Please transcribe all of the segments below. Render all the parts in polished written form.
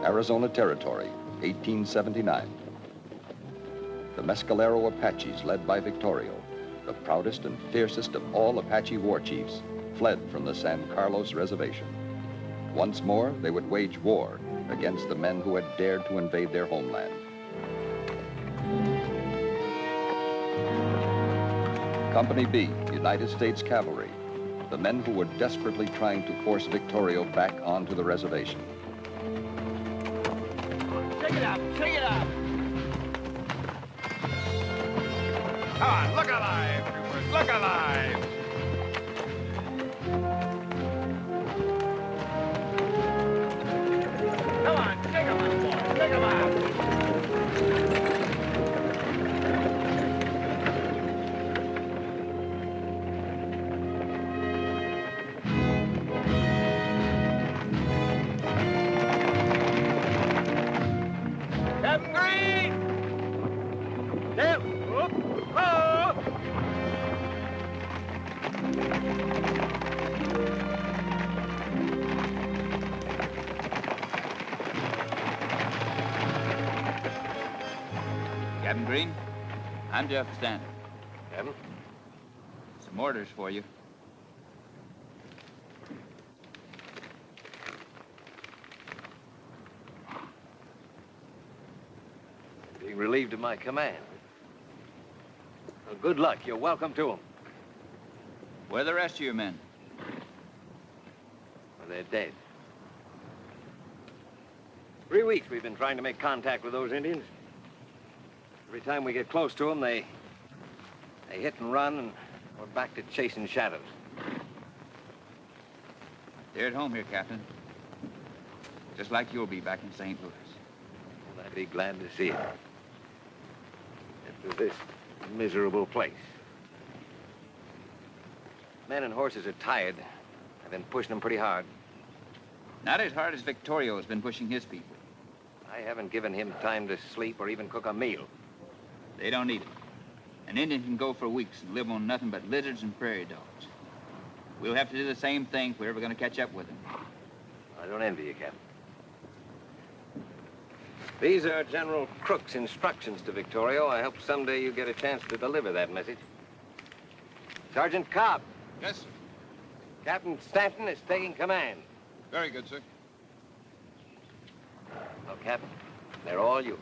Arizona Territory, 1879. The Mescalero Apaches, led by Victorio, the proudest and fiercest of all Apache war chiefs, fled from the San Carlos Reservation. Once more, they would wage war against the men who had dared to invade their homeland. Company B, United States Cavalry, the men who were desperately trying to force Victorio back onto the reservation. Take it up, take it up! Come on, look alive, everyone, look alive! Come on, take him up, boy, take him up! Captain Green! There! Whoop! Oh! Captain Green, I'm Jeff Stanton. Captain? Some orders for you. Being relieved of my command. Well, good luck. You're welcome to them. Where are the rest of your men? Well, they're dead. 3 weeks we've been trying to make contact with those Indians. Every time we get close to them, they hit and run, and we're back to chasing shadows. They're at home here, Captain. Just like you'll be back in St. Louis. Well, I'd be glad to see it. After this miserable place. Men and horses are tired. I've been pushing them pretty hard. Not as hard as Victorio has been pushing his people. I haven't given him time to sleep or even cook a meal. They don't need it. An Indian can go for weeks and live on nothing but lizards and prairie dogs. We'll have to do the same thing if we're ever going to catch up with them. I don't envy you, Captain. These are General Crook's instructions to Victorio. I hope someday you get a chance to deliver that message. Sergeant Cobb. Yes, sir. Captain Stanton is taking command. Very good, sir. Well, Captain, they're all yours.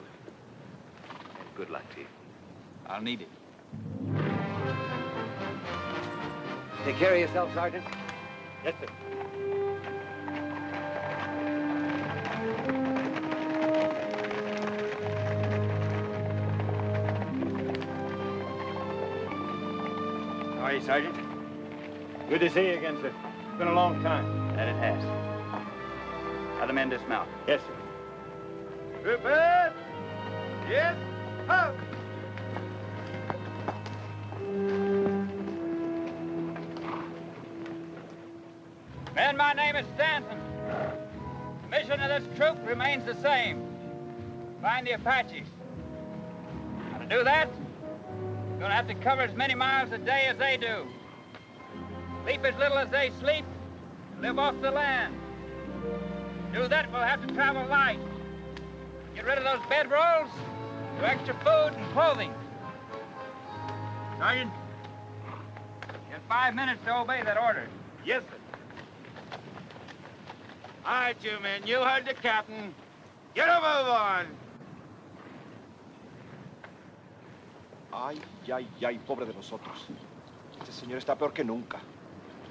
And good luck to you. I'll need it. Take care of yourself, Sergeant. Yes, sir. How are you, Sergeant? Good to see you again, sir. It's been a long time. That it has. How the men dismount? Yes, sir. Prepare! Yes, up! Men, my name is Stanton. The mission of this troop remains the same. Find the Apaches. Now, to do that, you're going to have to cover as many miles a day as they do. Sleep as little as they sleep, and live off the land. To do that, we'll have to travel light. Get rid of those bedrolls, do extra food and clothing. Sergeant, you have 5 minutes to obey that order. Yes, sir. All right, you men, you heard the captain. Get a move on. Ay, ay, ay, pobre de nosotros. Este señor está peor que nunca.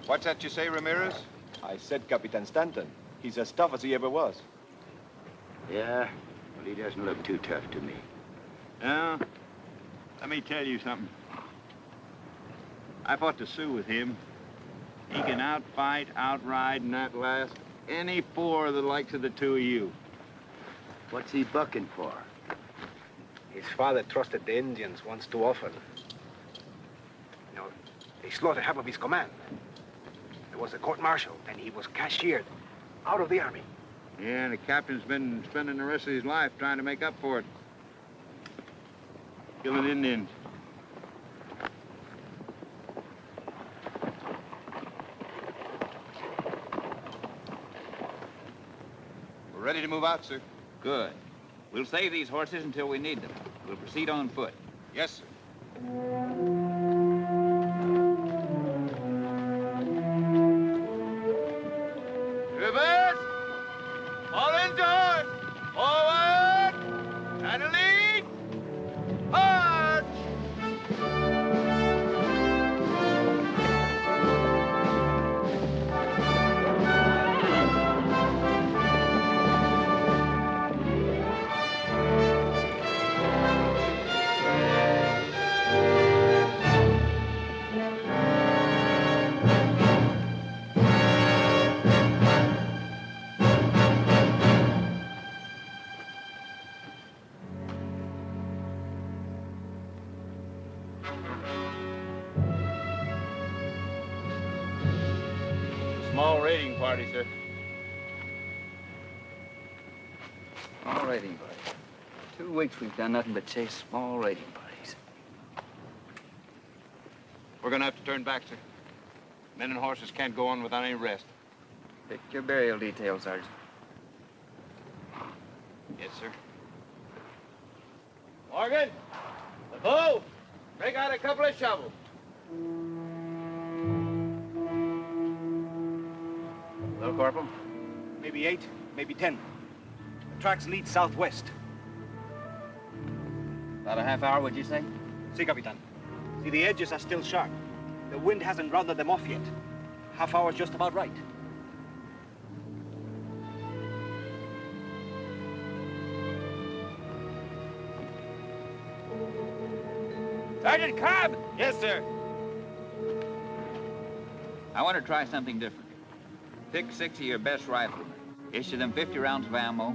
What's that you say, Ramirez? I said Capitan Stanton. He's as tough as he ever was. Yeah? Well, he doesn't look too tough to me. Now, let me tell you something. I fought the Sioux with him. He can outfight, outride, and outlast any four of the likes of the two of you. What's he bucking for? His father trusted the Indians once too often. You know, they slaughtered half of his command. There was a court-martial, and he was cashiered out of the army. Yeah, and the captain's been spending the rest of his life trying to make up for it. Killing Indians. We're ready to move out, sir. Good. We'll save these horses until we need them. We'll proceed on foot. Yes, sir. Reverse! All indoors! Forward! And lead! March! Small raiding party, sir. Small raiding party. 2 weeks we've done nothing but chase small raiding parties. We're gonna have to turn back, sir. Men and horses can't go on without any rest. Pick your burial details, Sergeant. Yes, sir. Morgan! The bow! Break out a couple of shovels. Hello, Corporal. Maybe 8, maybe 10. The tracks lead southwest. About a half hour, would you say? Si, Capitan. See, the edges are still sharp. The wind hasn't rounded them off yet. Half hour's just about right. Sergeant Cobb! Yes, sir. I want to try something different. Pick 6 of your best riflemen. Issue them 50 rounds of ammo.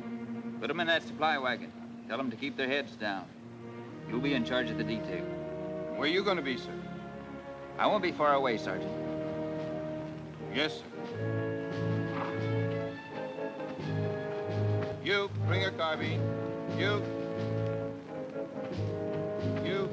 Put them in that supply wagon. Tell them to keep their heads down. You'll be in charge of the detail. Where you gonna be, sir? I won't be far away, Sergeant. Yes, sir. You, bring a carbine. You. You.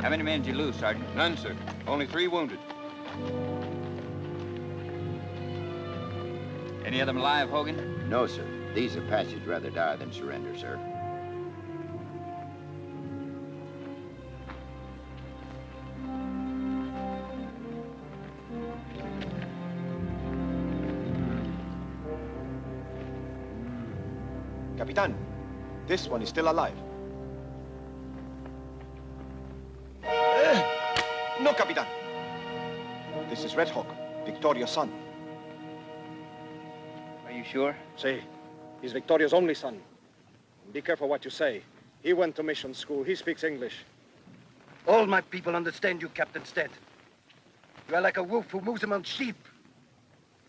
How many men did you lose, Sergeant? None, sir. Only 3 wounded. Any of them alive, Hogan? No, sir. These Apaches rather die than surrender, sir. Capitan, this one is still alive. No, Capitan. This is Red Hawk, Victoria's son. Are you sure? See, he's Victoria's only son. Be careful what you say. He went to mission school. He speaks English. All my people understand you, Captain Stead. You are like a wolf who moves among sheep,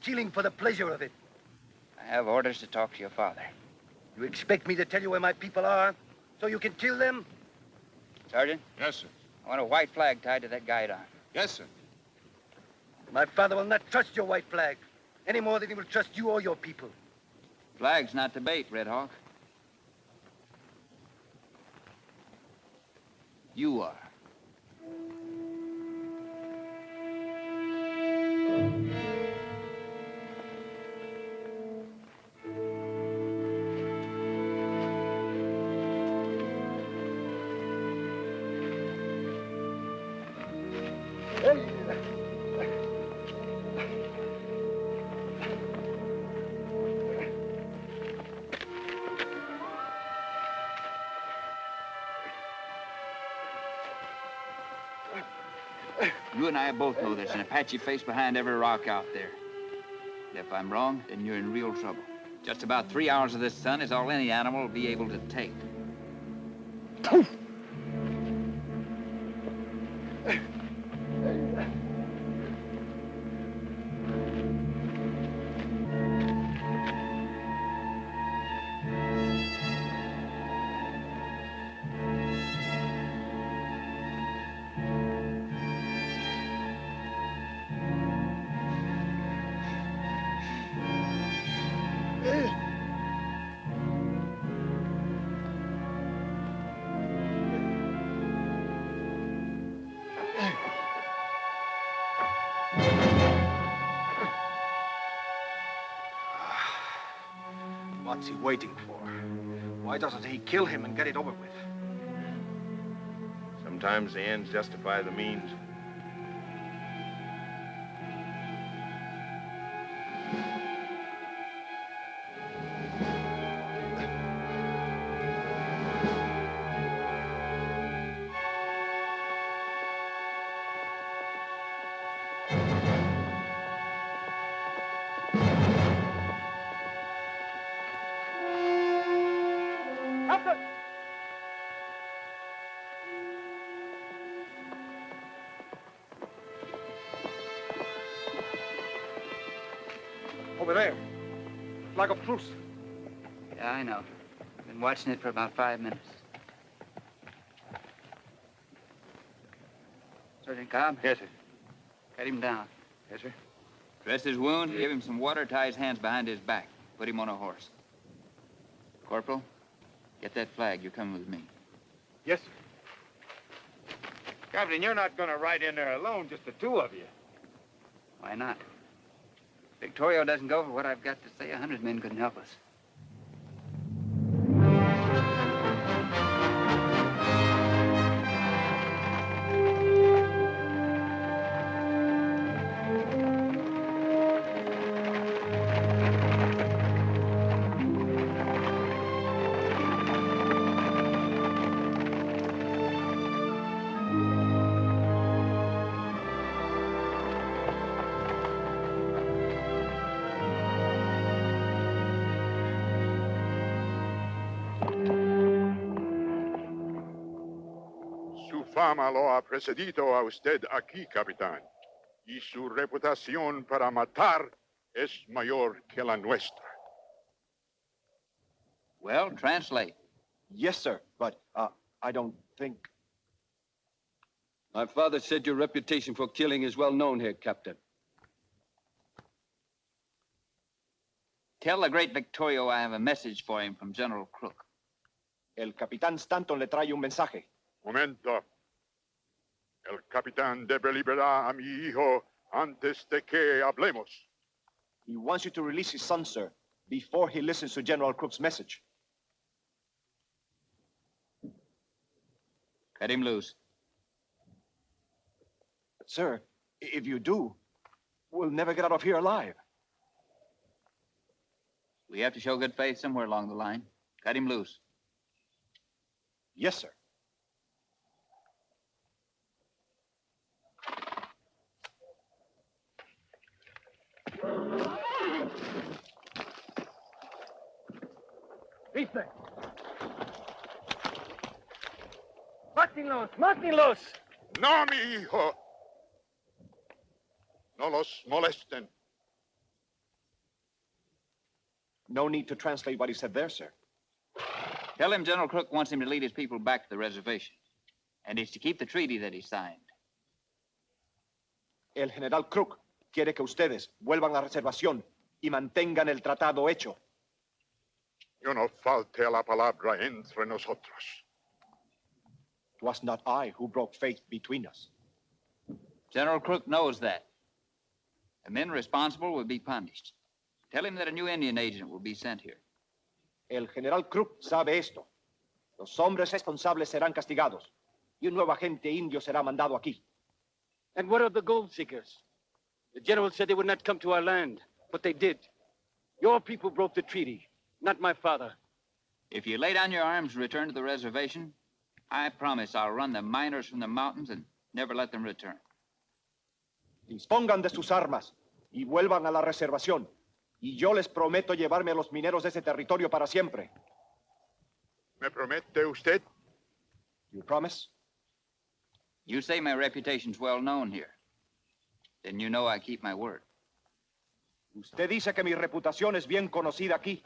killing for the pleasure of it. I have orders to talk to your father. You expect me to tell you where my people are, so you can kill them? Sergeant, Yes, sir. I want a white flag tied to that guide arm. Yes, sir. My father will not trust your white flag, any more than he will trust you or your people. Flag's not the bait, Red Hawk. You are. You and I both know there's an Apache face behind every rock out there. If I'm wrong, then you're in real trouble. Just about 3 hours of this sun is all any animal will be able to take. What's he waiting for? Why doesn't he kill him and get it over with? Sometimes the ends justify the means. Over there. Flag of truce. Yeah, I know. Been watching it for about 5 minutes. Sergeant Cobb? Yes, sir. Cut him down. Yes, sir. Dress his wound, give him some water, tie his hands behind his back. Put him on a horse. Corporal, get that flag. You're coming with me. Yes, sir. Captain, you're not going to ride in there alone, just the two of you. Why not? Victorio doesn't go for what I've got to say. 100 men couldn't help us. Su fama lo ha precedido a usted aquí, capitán. Y su reputación para matar es mayor que la nuestra. Well, translate. Yes, sir, but I don't think... My father said your reputation for killing is well known here, Captain. Tell the great Victorio I have a message for him from General Crook. El Capitán Stanton le trae un mensaje. Momento. El capitán debe liberar a mi hijo antes de que hablemos. He wants you to release his son, sir, before he listens to General Crook's message. Cut him loose. But, sir, if you do, we'll never get out of here alive. We have to show good faith somewhere along the line. Cut him loose. Yes, sir. Rifle! Mátenlos! Mátenlos! No, mi hijo. No los molesten. No need to translate what he said there, sir. Tell him General Crook wants him to lead his people back to the reservation. And he's to keep the treaty that he signed. El general Crook quiere que ustedes vuelvan a la reservación y mantengan el tratado hecho. Yo no falte a la palabra entre nosotros. It was not I who broke faith between us. General Crook knows that. The men responsible will be punished. Tell him that a new Indian agent will be sent here. El general Crook sabe esto. Los hombres responsables serán castigados y un nuevo agente indio será mandado aquí. And what of the gold seekers? The general said they would not come to our land, but they did. Your people broke the treaty, not my father. If you lay down your arms and return to the reservation, I promise I'll run the miners from the mountains and never let them return. Dispongan de sus armas y vuelvan a la reservación. Y yo les prometo llevarme a los mineros de ese territorio para siempre. ¿Me promete usted? You promise? You say my reputation's well known here. Then you know I keep my word. Usted dice que mi reputación es bien conocida aquí.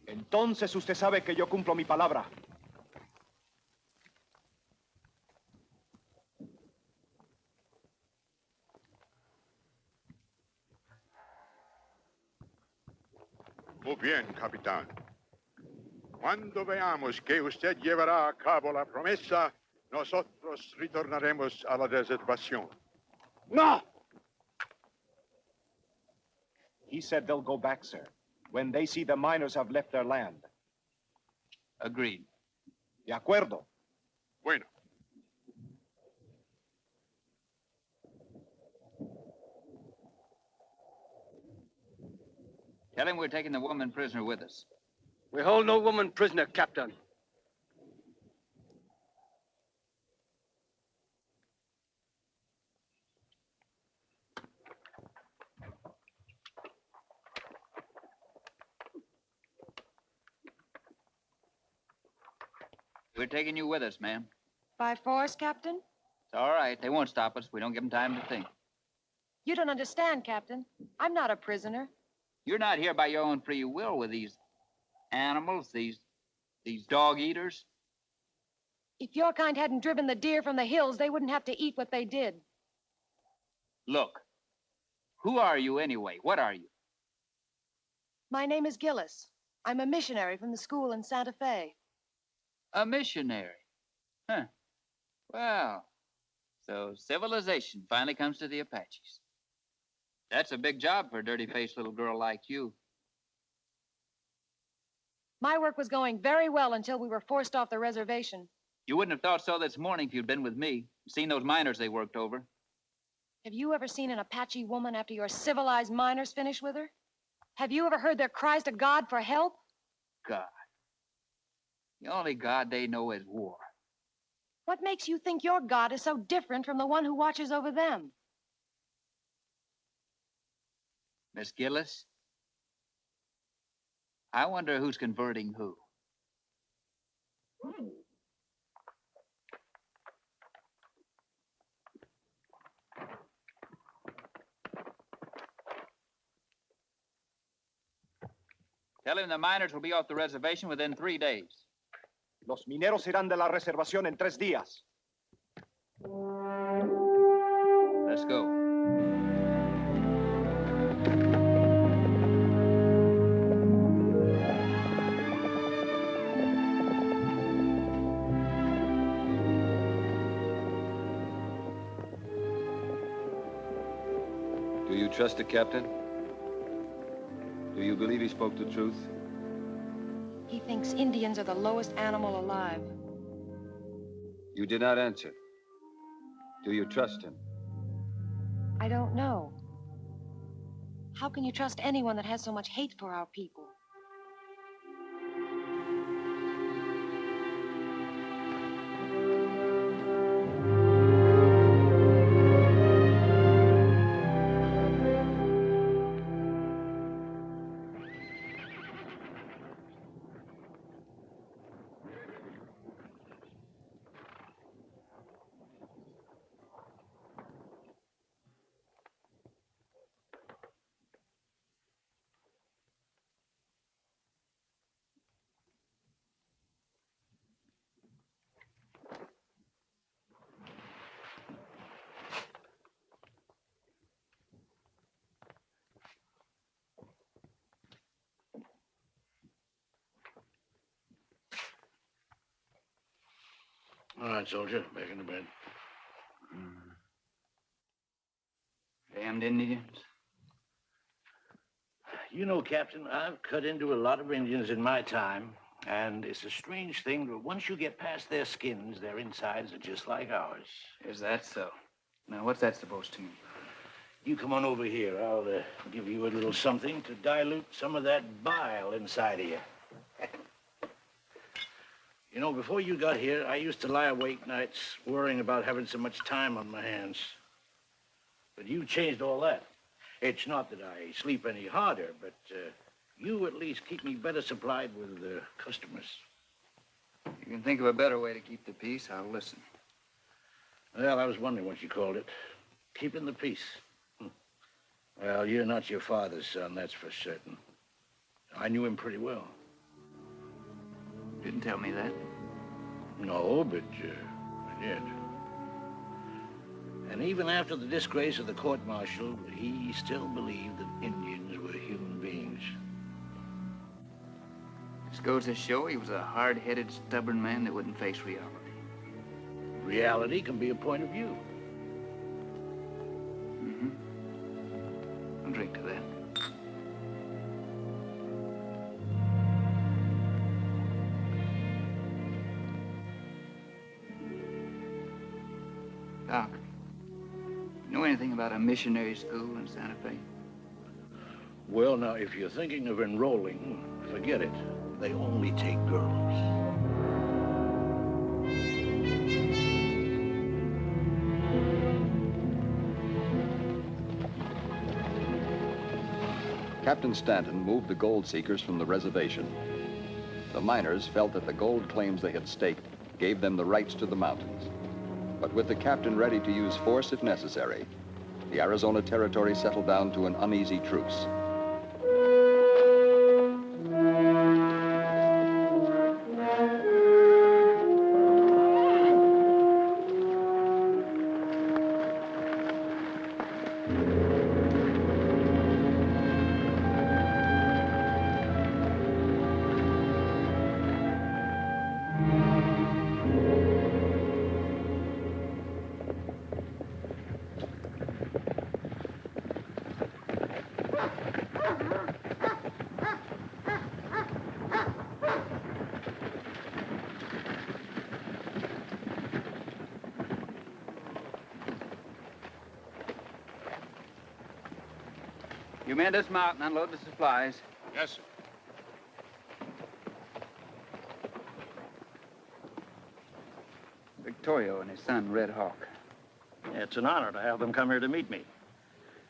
Entonces usted sabe que yo cumplo mi palabra. Muy bien, capitán. Cuando veamos que usted llevará a cabo la promesa, nosotros retornaremos a la reservación. No! He said they'll go back, sir, when they see the miners have left their land. Agreed. De acuerdo. Bueno. Tell him we're taking the woman prisoner with us. We hold no woman prisoner, Captain. We're taking you with us, ma'am. By force, Captain? It's all right. They won't stop us. We don't give them time to think. You don't understand, Captain. I'm not a prisoner. You're not here by your own free will with these animals, these dog eaters. If your kind hadn't driven the deer from the hills, they wouldn't have to eat what they did. Look, who are you anyway? What are you? My name is Gillis. I'm a missionary from the school in Santa Fe. A missionary? Huh. Well, so civilization finally comes to the Apaches. That's a big job for a dirty-faced little girl like you. My work was going very well until we were forced off the reservation. You wouldn't have thought so this morning if you'd been with me. Seen those miners they worked over. Have you ever seen an Apache woman after your civilized miners finish with her? Have you ever heard their cries to God for help? God. The only God they know is war. What makes you think your God is so different from the one who watches over them? Miss Gillis, I wonder who's converting who. Tell him the miners will be off the reservation within 3 days. Los mineros irán de la reservación en 3 días. Let's go. Do you trust the captain? Do you believe he spoke the truth? He thinks Indians are the lowest animal alive. You did not answer. Do you trust him? I don't know. How can you trust anyone that has so much hate for our people? All right, soldier. Back into bed. Damned Indians. You know, Captain, I've cut into a lot of Indians in my time, and it's a strange thing, but once you get past their skins, their insides are just like ours. Is that so? Now, what's that supposed to mean? You come on over here. I'll give you a little something to dilute some of that bile inside of you. You know, before you got here, I used to lie awake nights worrying about having so much time on my hands. But you changed all that. It's not that I sleep any harder, but you at least keep me better supplied with customers. You can think of a better way to keep the peace, I'll listen. Well, I was wondering what you called it. Keeping the peace. Well, you're not your father's son, that's for certain. I knew him pretty well. Didn't tell me that. No, but I did. And even after the disgrace of the court-martial, he still believed that Indians were human beings. This goes to show he was a hard-headed, stubborn man that wouldn't face reality. Reality can be a point of view. Mm-hmm. I'll drink to that. Doc, you know anything about a missionary school in Santa Fe? Well, now, if you're thinking of enrolling, forget it. They only take girls. Captain Stanton moved the gold seekers from the reservation. The miners felt that the gold claims they had staked gave them the rights to the mountains. But with the captain ready to use force if necessary, the Arizona Territory settled down to an uneasy truce. You man dismount and unload the supplies. Yes, sir. Victorio and his son, Red Hawk. It's an honor to have them come here to meet me.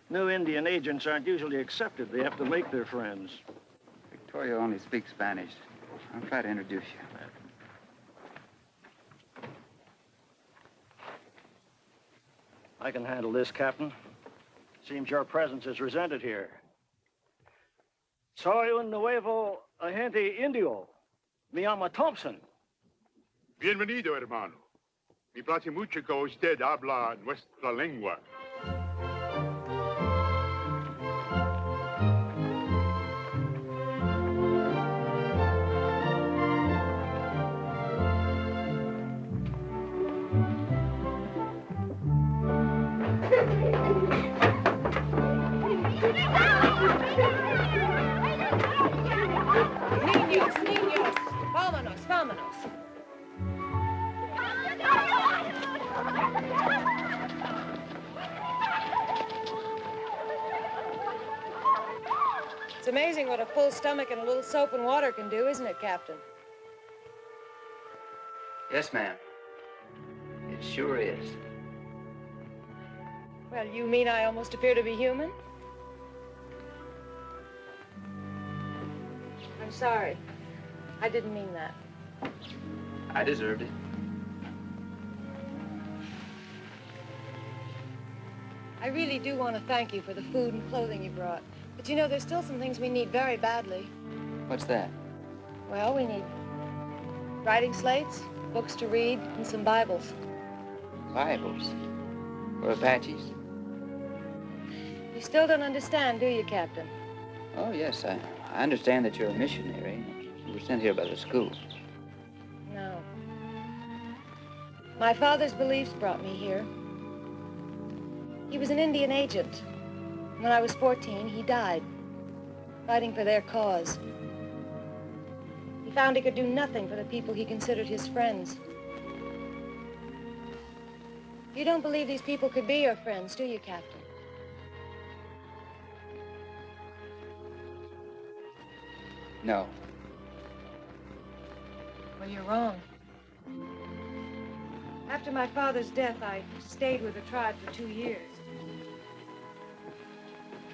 New Indian agents aren't usually accepted. They have to make their friends. Victorio only speaks Spanish. I'll try to introduce you. I can handle this, Captain. Seems your presence is resented here. Soy un nuevo agente indio. Me llama Thompson. Bienvenido, hermano. Me place mucho que usted habla nuestra lengua. Niños, niños, vámonos, vámonos. It's amazing what a full stomach and a little soap and water can do, isn't it, Captain? Yes, ma'am. It sure is. Well, you mean I almost appear to be human? I'm sorry. I didn't mean that. I deserved it. I really do want to thank you for the food and clothing you brought. But you know, there's still some things we need very badly. What's that? Well, we need writing slates, books to read, and some Bibles. Bibles? For Apaches? You still don't understand, do you, Captain? Oh, yes. I understand that you're a missionary. You were sent here by the school. No. My father's beliefs brought me here. He was an Indian agent. When I was 14, he died, fighting for their cause. He found he could do nothing for the people he considered his friends. You don't believe these people could be your friends, do you, Captain? No. Well, you're wrong. After my father's death, I stayed with the tribe for 2 years.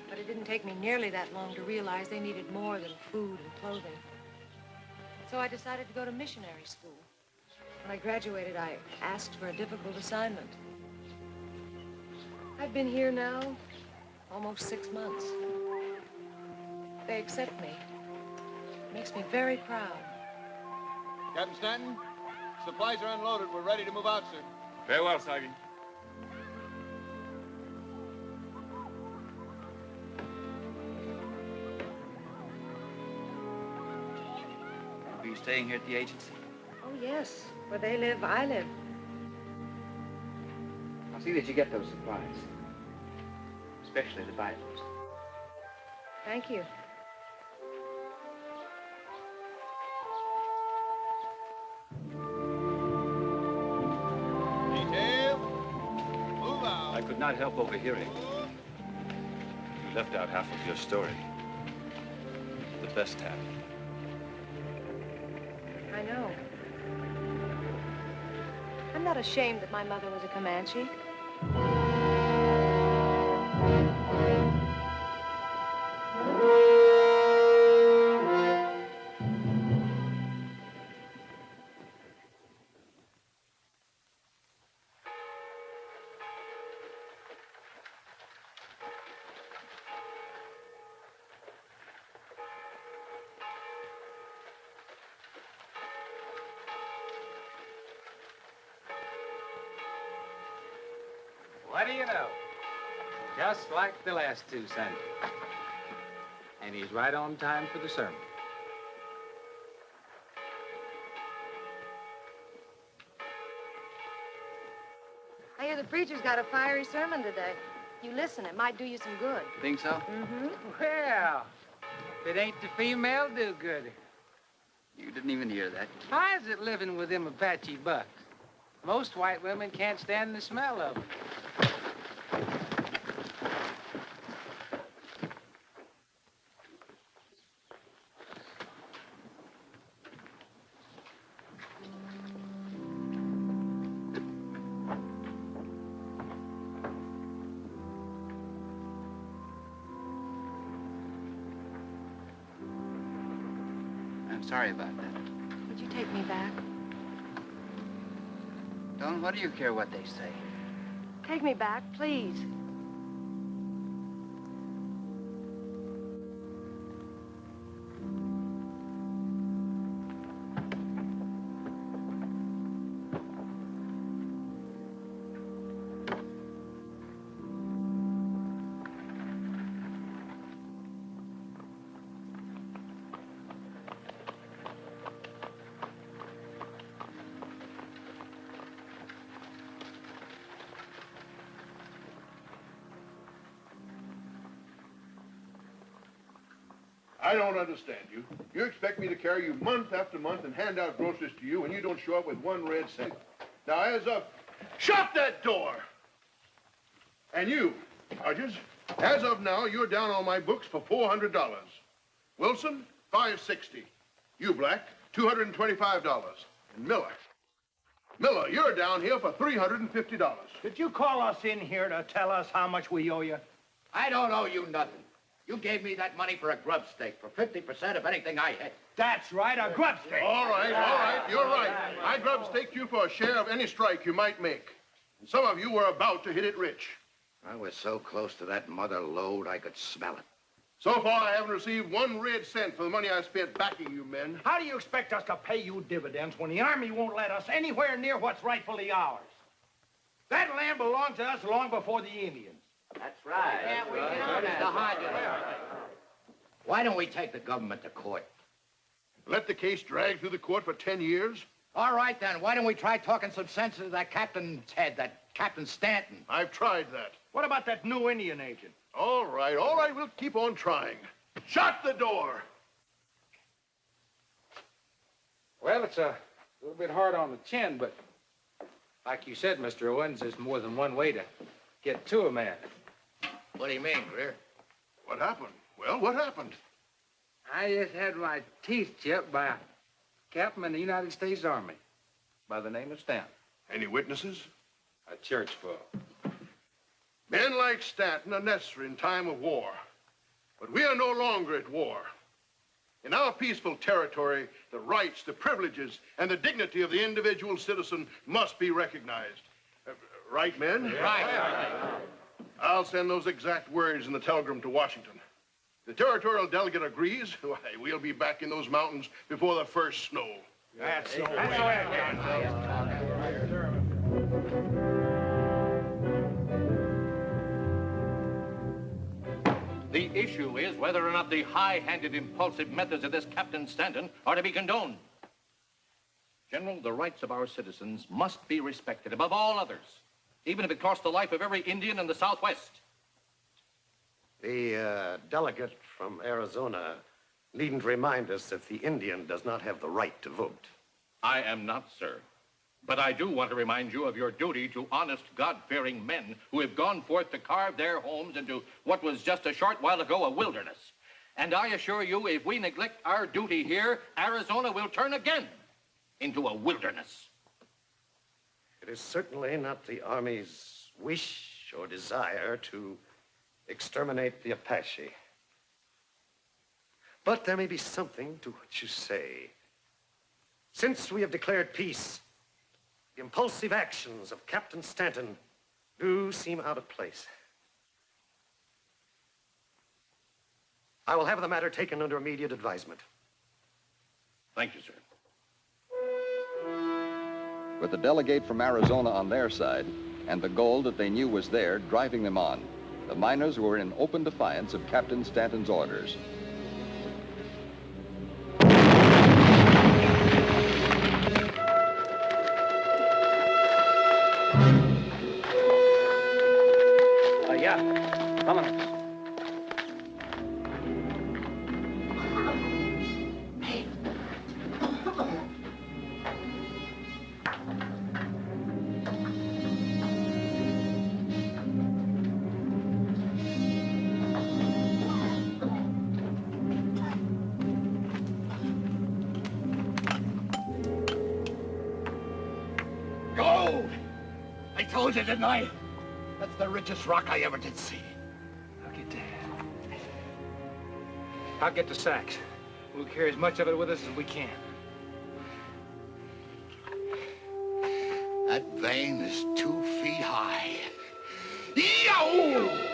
But it didn't take me nearly that long to realize they needed more than food and clothing. So I decided to go to missionary school. When I graduated, I asked for a difficult assignment. I've been here now almost 6 months. They accept me. It makes me very proud. Captain Stanton, supplies are unloaded. We're ready to move out, sir. Very well, Sergeant. Are you staying here at the agency? Oh, yes. Where they live, I live. I'll see that you get those supplies. Especially the Bibles. Thank you. Detail. Move out. I could not help overhearing. You left out half of your story. The best half. I know. I'm not ashamed that my mother was a Comanche. What do you know? Just like the last two Sundays. And he's right on time for the sermon. I hear the preacher's got a fiery sermon today. You listen, it might do you some good. Think so? Mm-hmm. Well, if it ain't the female do-gooder. You didn't even hear that. How's it living with them Apache bucks? Most white women can't stand the smell of them. I'm sorry about that. Would you take me back? Don, what do you care what they say? Take me back, please. I don't understand you. You expect me to carry you month after month and hand out groceries to you, and you don't show up with 1 red cent. Now, as of... Shut that door! And you, Hodges, as of now, you're down on my books for $400. Wilson, $560. You, Black, $225. And Miller, you're down here for $350. Did you call us in here to tell us how much we owe you? I don't owe you nothing. You gave me that money for a grub stake, for 50% of anything I hit. That's right, a grub stake. All right, you're right. I grub staked you for a share of any strike you might make. And some of you were about to hit it rich. I was so close to that mother lode, I could smell it. So far, I haven't received 1 red cent for the money I spent backing you men. How do you expect us to pay you dividends when the Army won't let us anywhere near what's rightfully ours? That land belonged to us long before the Indians. That's right. Why don't we take the government to court? Let the case drag through the court for 10 years? All right, then. Why don't we try talking some sense into that captain's head, that Captain Stanton? I've tried that. What about that new Indian agent? All right, we'll keep on trying. Shut the door! Well, it's a little bit hard on the chin, but like you said, Mr. Owens, there's more than one way to get to a man. What do you mean, Greer? What happened? Well, what happened? I just had my teeth chipped by a captain in the United States Army by the name of Stanton. Any witnesses? A church full. Men like Stanton are necessary in time of war. But we are no longer at war. In our peaceful territory, the rights, the privileges, and the dignity of the individual citizen must be recognized. Right, men? Right. I'll send those exact words in the telegram to Washington. The territorial delegate agrees. Why, we'll be back in those mountains before the first snow. That's the way. The issue is whether or not the high-handed, impulsive methods of this Captain Stanton are to be condoned. General, the rights of our citizens must be respected above all others, even if it costs the life of every Indian in the Southwest. The delegate from Arizona needn't remind us that the Indian does not have the right to vote. I am not, sir. But I do want to remind you of your duty to honest, God-fearing men who have gone forth to carve their homes into what was just a short while ago a wilderness. And I assure you, if we neglect our duty here, Arizona will turn again into a wilderness. It is certainly not the Army's wish or desire to exterminate the Apache. But there may be something to what you say. Since we have declared peace, the impulsive actions of Captain Stanton do seem out of place. I will have the matter taken under immediate advisement. Thank you, sir. With the delegate from Arizona on their side and the gold that they knew was there driving them on, the miners were in open defiance of Captain Stanton's orders. Vámonos. Gold! I told you, didn't I? That's the richest rock I ever did see. I'll get the sacks. We'll carry as much of it with us as we can. That vein is 2 feet high. Yow!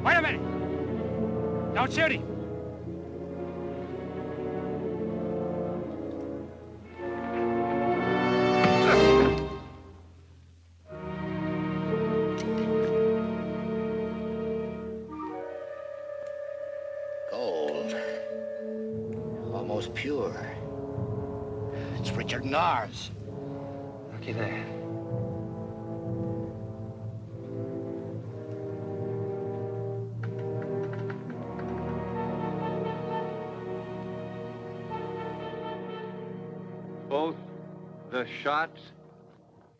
Wait a minute! Don't shoot him! Gold. Almost pure. It's richer than ours. Looky there. Both the shots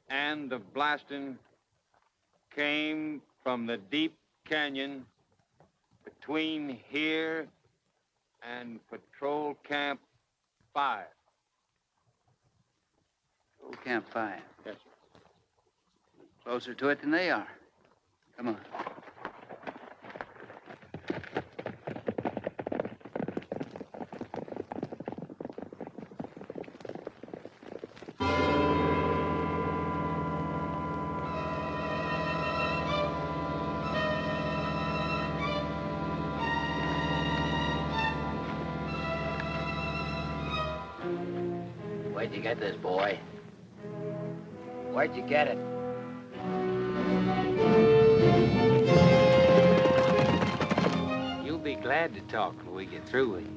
and the blasting came from the deep canyon between here and Patrol Camp 5. Patrol Camp 5. Yes, sir. Closer to it than they are. Come on. Where'd you get this, boy? Where'd you get it? You'll be glad to talk when we get through with you.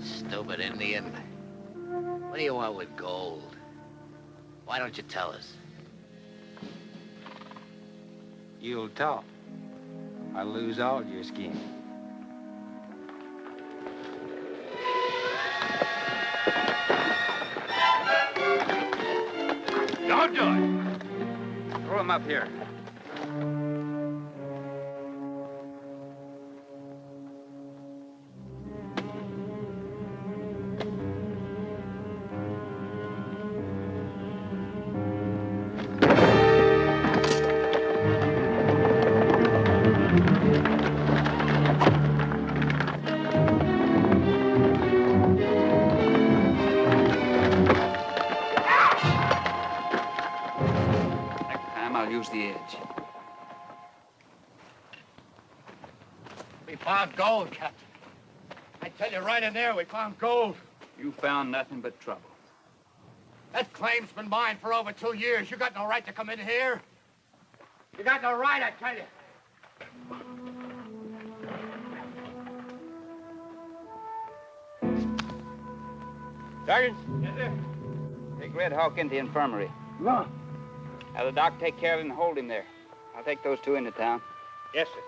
Stupid Indian. What do you want with gold? Why don't you tell us? You'll talk. I'll lose all your skin. Don't do it. Throw him up here. I'll use the edge. We found gold, Captain. I tell you, right in there, we found gold. You found nothing but trouble. That claim's been mine for over 2 years. You got no right to come in here. You got no right, I tell you. Sergeant? Yes, sir. Take Red Hawk into the infirmary. No. Have the doc take care of him and hold him there. I'll take those two into town. Yes, sir.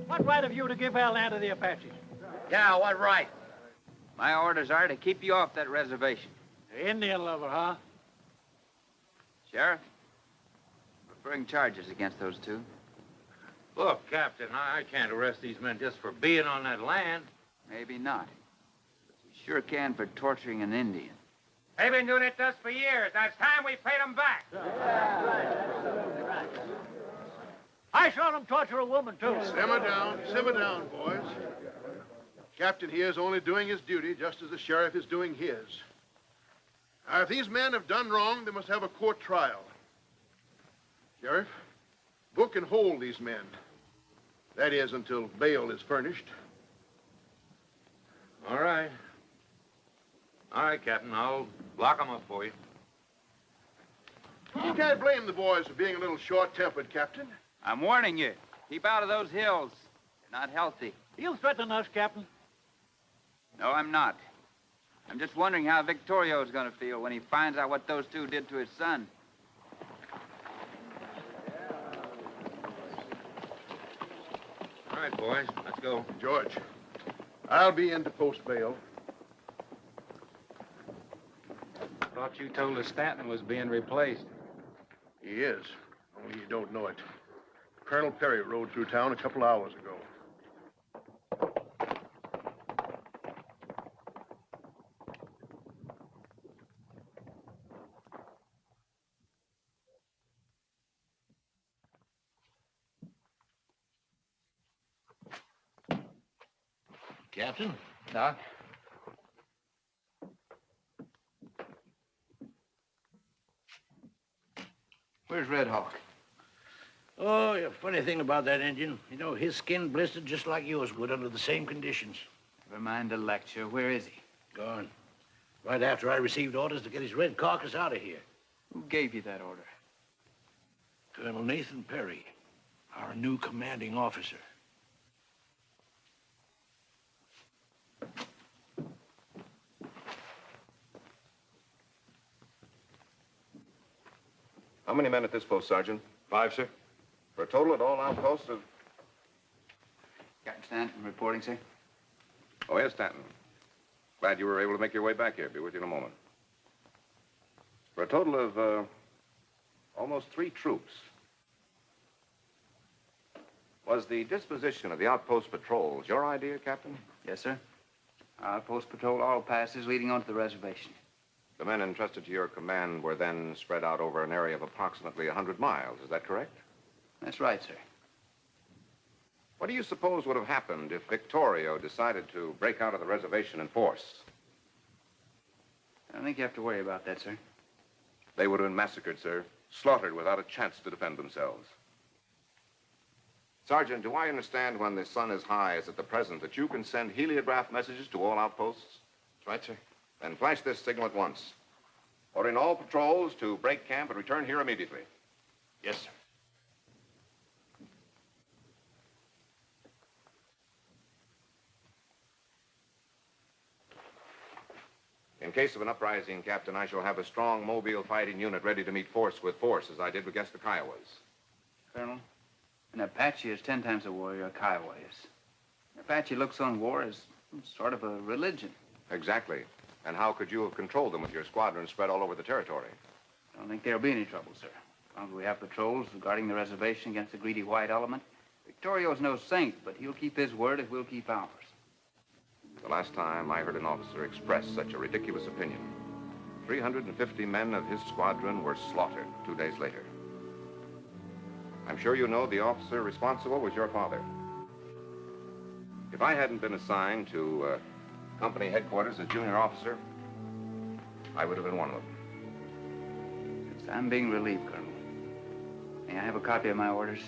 What right have you to give our land to the Apaches? Yeah, what right? My orders are to keep you off that reservation. The Indian lover, huh? Sheriff, we're bring charges against those two. Look, Captain, I can't arrest these men just for being on that land. Maybe not. But you sure can for torturing an Indian. They've been doing it to us for years. Now it's time we paid them back. I saw them torture a woman, too. Simmer down, boys. Captain here is only doing his duty just as the sheriff is doing his. Now, if these men have done wrong, they must have a court trial. Sheriff, book and hold these men. That is, until bail is furnished. All right. All right, Captain, I'll lock them up for you. You can't blame the boys for being a little short-tempered, Captain. I'm warning you. Keep out of those hills. They're not healthy. You threaten us, Captain? No, I'm not. I'm just wondering how Victorio's going to feel when he finds out what those two did to his son. All right, boys, let's go. George, I'll be in to post bail. Thought you told us Stanton was being replaced. He is, only you don't know it. Colonel Perry rode through town a couple hours ago. Captain? Doc? Where's Red Hawk? Oh, the funny thing about that engine, you know, his skin blistered just like yours would under the same conditions. Never mind the lecture. Where is he? Gone. Right after I received orders to get his red carcass out of here. Who gave you that order? Colonel Nathan Perry, our new commanding officer. How many men at this post, Sergeant? 5, sir. For a total at all outposts of... Captain Stanton reporting, sir. Oh, yes, Stanton. Glad you were able to make your way back here. Be with you in a moment. For a total of, almost 3 troops. Was the disposition of the outpost patrols your idea, Captain? Yes, sir. Outpost patrol all passes leading onto the reservation. The men entrusted to your command were then spread out over an area of approximately 100 miles. Is that correct? That's right, sir. What do you suppose would have happened if Victorio decided to break out of the reservation in force? I don't think you have to worry about that, sir. They would have been massacred, sir. Slaughtered without a chance to defend themselves. Sergeant, do I understand when the sun is high, as at the present, that you can send heliograph messages to all outposts? That's right, sir. Then flash this signal at once. Ordering all patrols to break camp and return here immediately. Yes, sir. In case of an uprising, Captain, I shall have a strong mobile fighting unit ready to meet force with force, as I did against the Kiowas. Colonel, an Apache is 10 times a warrior a Kiowa is. An Apache looks on war as sort of a religion. Exactly. And how could you have controlled them with your squadron spread all over the territory? I don't think there'll be any trouble, sir. As long as we have patrols guarding the reservation against the greedy white element. Victorio's no saint, but he'll keep his word if we'll keep ours. The last time I heard an officer express such a ridiculous opinion, 350 men of his squadron were slaughtered 2 days later. I'm sure you know the officer responsible was your father. If I hadn't been assigned to company headquarters as junior officer, I would have been one of them. Yes, I'm being relieved, Colonel. May I have a copy of my orders?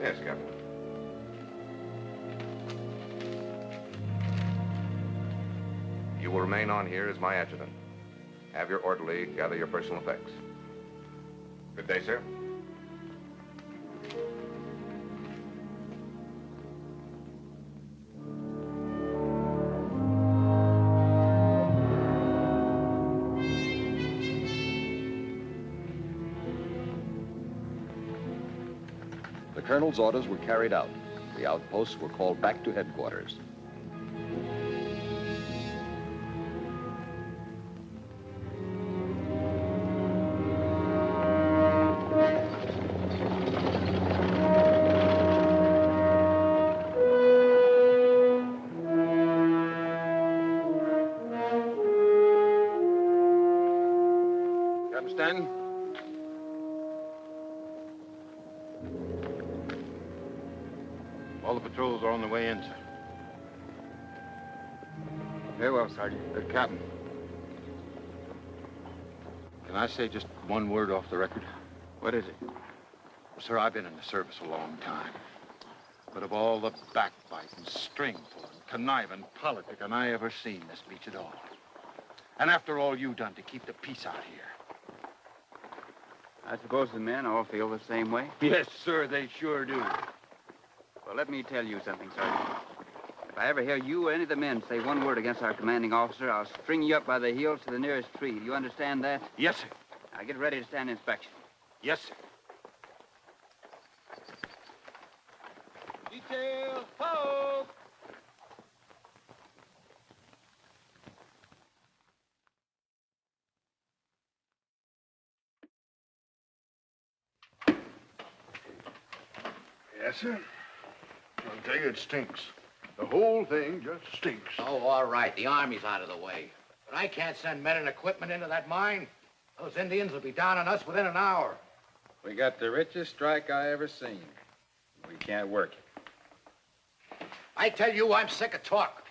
Yes, Captain. You will remain on here as my adjutant. Have your orderly gather your personal effects. Good day, sir. The colonel's orders were carried out. The outposts were called back to headquarters. Captain Stanton? All the patrols are on their way in, sir. Very well, Sergeant. Captain. Can I say just one word off the record? What is it? Sir, I've been in the service a long time. But of all the backbiting, stringful, and conniving politicking I ever seen, this beats it all. And after all you've done to keep the peace out here. I suppose the men all feel the same way? Yes, sir, they sure do. Well, let me tell you something, Sergeant. If I ever hear you or any of the men say one word against our commanding officer, I'll string you up by the heels to the nearest tree. Do you understand that? Yes, sir. Now get ready to stand inspection. Yes, sir. Detail, poke! Yes, sir. I'll tell you, it stinks. The whole thing just stinks. Oh, all right. The Army's out of the way. But I can't send men and equipment into that mine. Those Indians will be down on us within an hour. We got the richest strike I ever seen. We can't work it. I tell you, I'm sick of talk.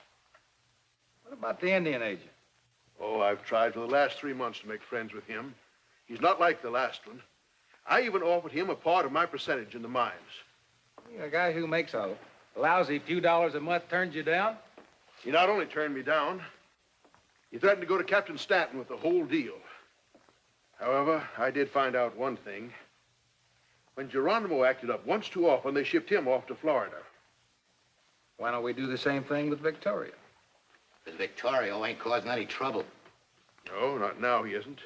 What about the Indian agent? Oh, I've tried for the last 3 months to make friends with him. He's not like the last one. I even offered him a part of my percentage in the mines. A guy who makes a lousy few dollars a month turns you down? He not only turned me down, he threatened to go to Captain Stanton with the whole deal. However, I did find out one thing. When Geronimo acted up once too often, they shipped him off to Florida. Why don't we do the same thing with Victoria? Because Victorio ain't causing any trouble. No, not now he isn't.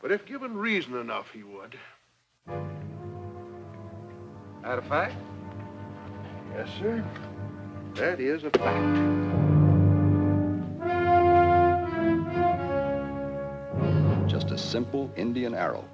But if given reason enough, he would. That a fact? Yes, sir. That is a fact. Just a simple Indian arrow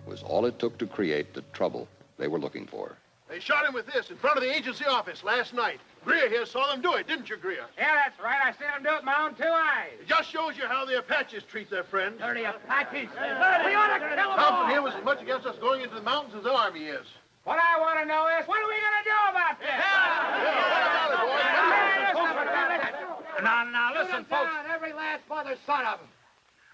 was all it took to create the trouble they were looking for. They shot him with this in front of the agency office last night. Greer here saw them do it, didn't you, Greer? Yeah, that's right. I seen him do it with my own 2 eyes. It just shows you how the Apaches treat their friends. Dirty Apaches. We ought to kill them all. Thompson here was as much against us going into the mountains as the Army is. What I want to know is, what are we going to do about this? Now, listen, folks. Every last mother's son of them.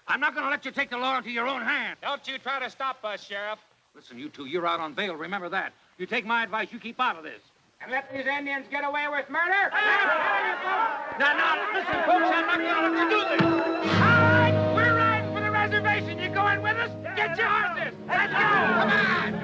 I'm not going to let you take the law into your own hands. Don't you try to stop us, Sheriff. Listen, you two, you're out on bail. Remember that. You take my advice, you keep out of this. And let these Indians get away with murder? Now, listen, folks, I'm not going to let you do this. All right, we're riding for the reservation. You going with us? Get your horses. Let's go. Come on.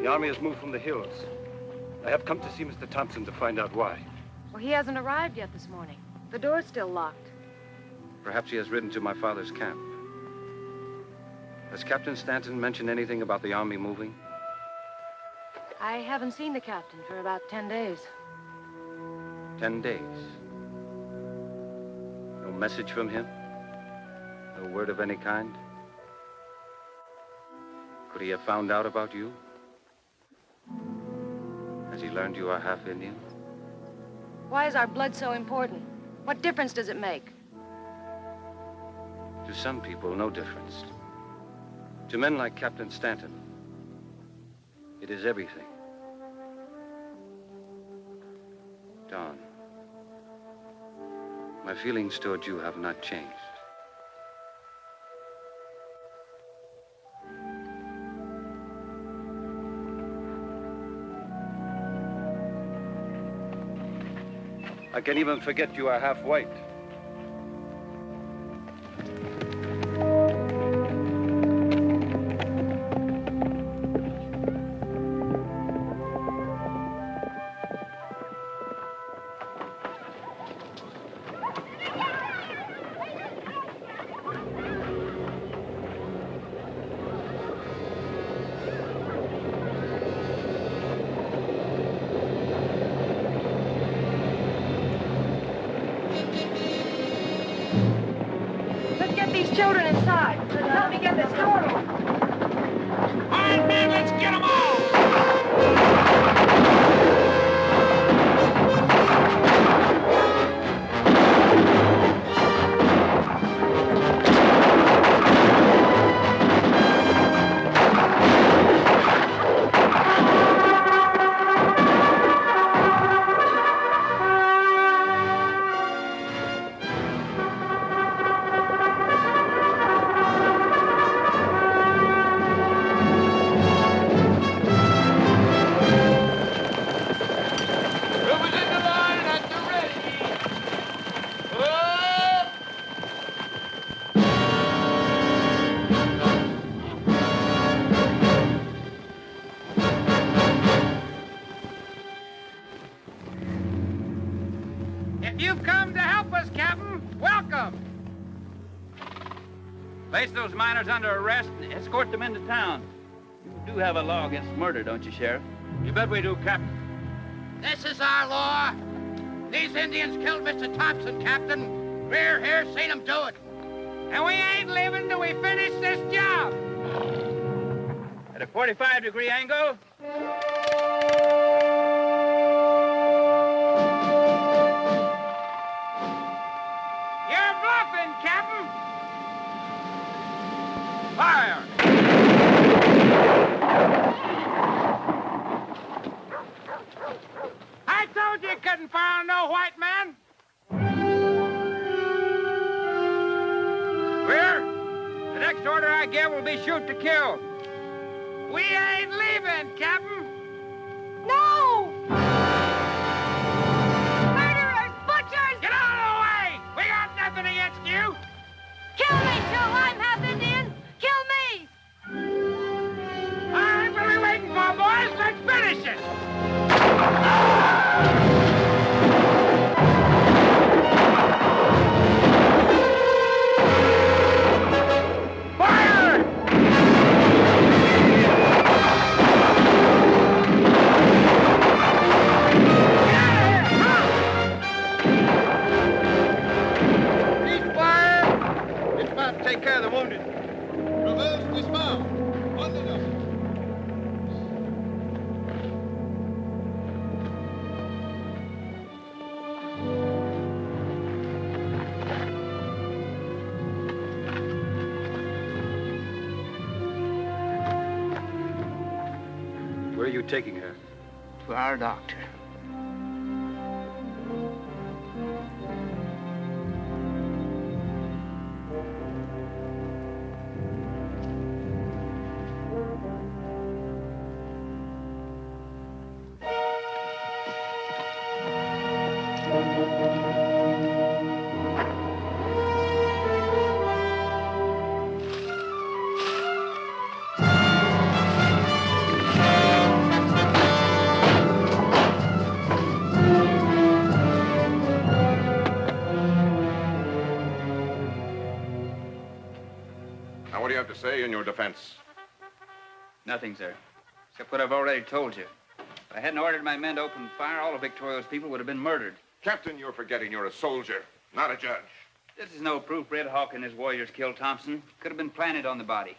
The army has moved from the hills. I have come to see Mr. Thompson to find out why. Well, he hasn't arrived yet this morning. The door's still locked. Perhaps he has ridden to my father's camp. Has Captain Stanton mentioned anything about the army moving? I haven't seen the captain for about 10 days. 10 days. No message from him? No word of any kind? Could he have found out about you? Has he learned you are half Indian? Why is our blood so important? What difference does it make? To some people, no difference. To men like Captain Stanton, it is everything. Don, my feelings toward you have not changed. I can even forget you are half white. Children inside. Help me get this door open. All right, men, let's get them all. Place those miners under arrest and escort them into town. You do have a law against murder, don't you, Sheriff? You bet we do, Captain. This is our law. These Indians killed Mr. Thompson, Captain. We're here seen them do it. And we ain't leaving till we finish this job. At a 45-degree angle. You're bluffing, Captain. Fire! I told you couldn't fire on no white man. Where? The next order I give will be shoot to kill. We ain't leaving, Captain. No! Murderers! Butchers! Get out of the way! We got nothing against you. Kill me, Joe! I'm half Indian! Kill me! All right, what are we waiting for, boys? Let's finish it! Fire! Ceasefire! Dismount, take care of the wounded. Reverse, dismount. Wounded up. Where are you taking her? To our doctor. Now, what do you have to say in your defense? Nothing, sir. Except what I've already told you. If I hadn't ordered my men to open fire, all of Victoria's people would have been murdered. Captain, you're forgetting you're a soldier, not a judge. This is no proof Red Hawk and his warriors killed Thompson. Could have been planted on the body.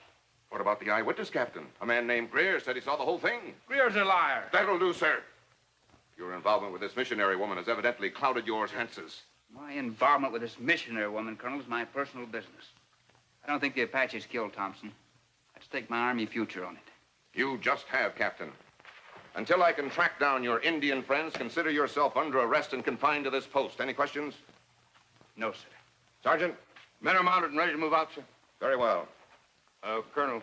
What about the eyewitness, Captain? A man named Greer said he saw the whole thing. Greer's a liar. That'll do, sir. Your involvement with this missionary woman has evidently clouded your chances. My involvement with this missionary woman, Colonel, is my personal business. I don't think the Apaches killed Thompson. I'd stake my Army future on it. You just have, Captain. Until I can track down your Indian friends, consider yourself under arrest and confined to this post. Any questions? No, sir. Sergeant? Men are mounted and ready to move out, sir. Very well. Colonel,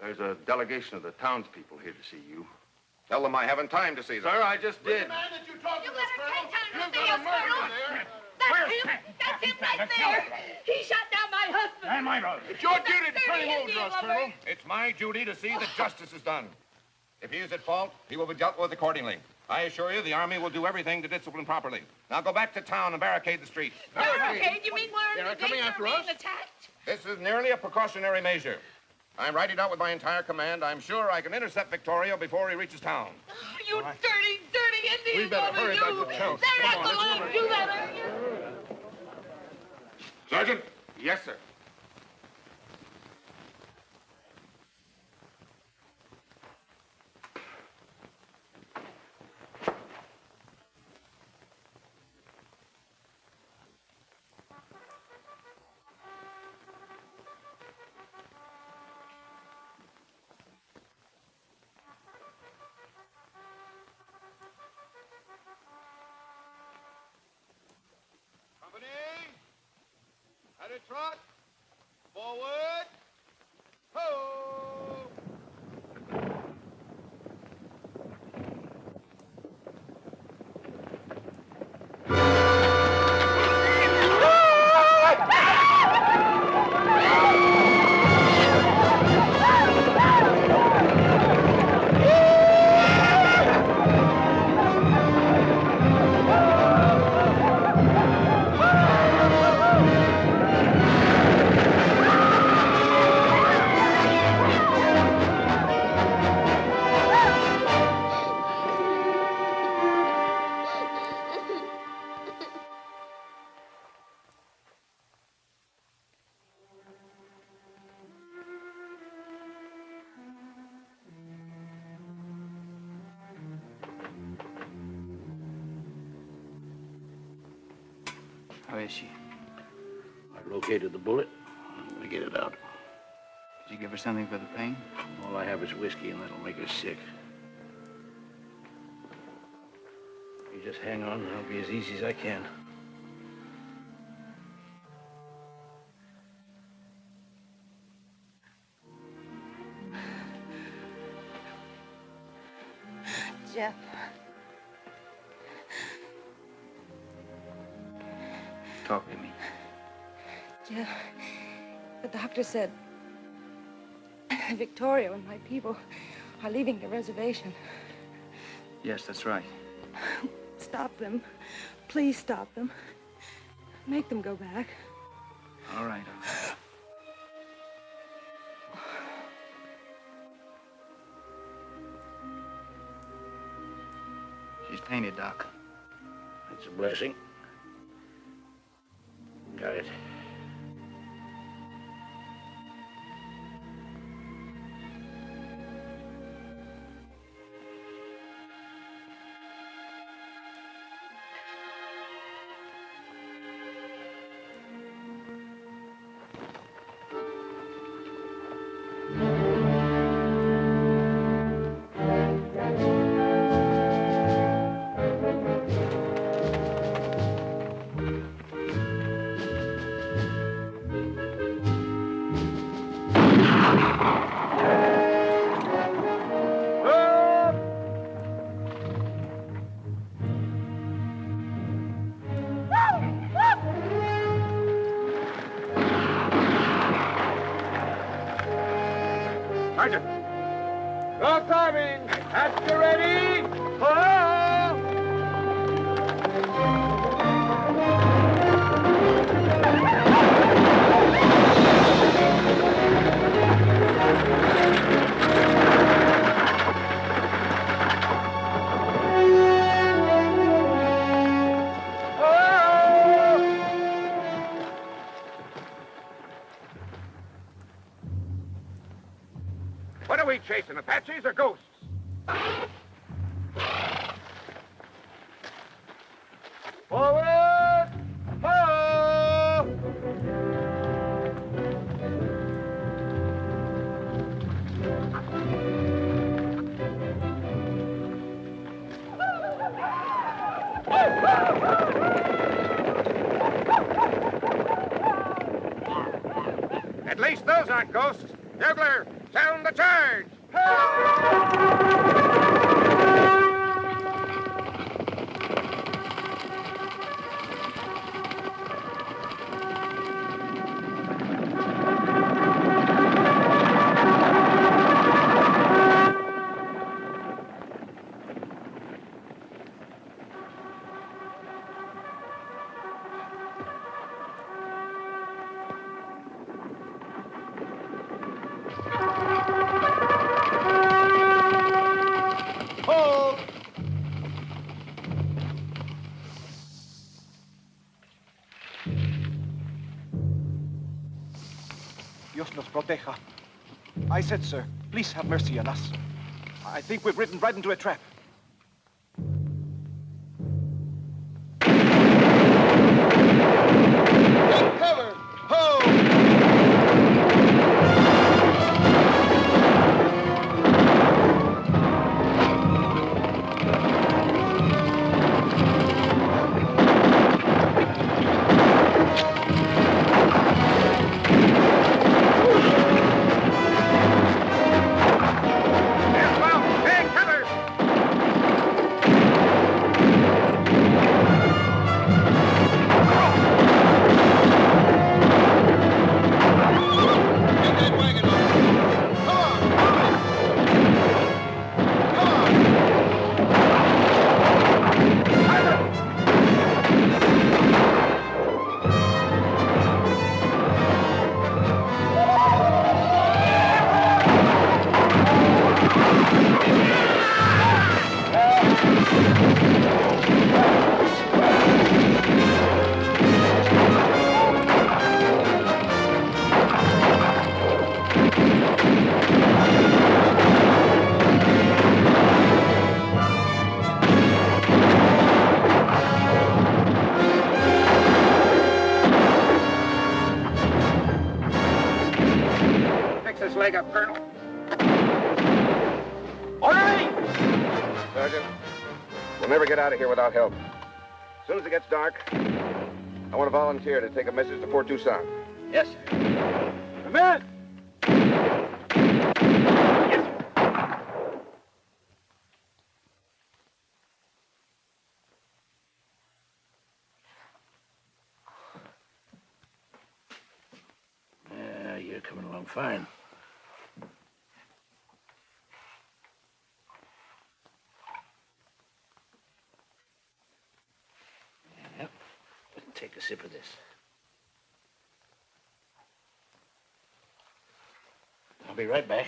there's a delegation of the townspeople here to see you. Tell them I haven't time to see them. Sir, I just did. The man that you talked to, Colonel. You've You've got a murderer there. That's him right there! He shot down my husband! And my brother. It's your duty to turn him over to us, Colonel. It's my duty to see that justice is done. If he is at fault, he will be dealt with accordingly. I assure you, the Army will do everything to discipline properly. Now go back to town and barricade the streets. Barricade? You mean we're They're coming after us? attacked? This is nearly a precautionary measure. I'm writing out with my entire command. I'm sure I can intercept Victorio before he reaches town. Oh, you dirty, dirty Indians! We better hurry back to town. They're not going to do that, are you? Sergeant? Yes, sir. Company, at a trot, forward, ho! is she? I located the bullet. I'm gonna get it out. Did you give her something for the pain? All I have is whiskey, and that'll make her sick. You just hang on, and I'll be as easy as I can. Jeff. Talk to me. Jeff, the doctor said Victoria and my people are leaving the reservation. Yes, that's right. Stop them. Please stop them. Make them go back. All right. She's painted, Doc. That's a blessing. Got it. Sergeant! Go climbing! After ready! What are we chasing, Apaches or ghosts? Forward! Ho! At least those aren't ghosts. Bugler, sound the charge! Dios nos proteja. I said, sir, please have mercy on us. I think we've ridden right into a trap. Take cover! Ho! Take cover! Fix this leg up, Colonel. Orderly! Sergeant, we'll never get out of here without help. As soon as it gets dark, I want a volunteer to take a message to Fort Tucson. Yes, sir. Come in! Yeah, you're coming along fine. Yep. Take a sip of this. I'll be right back.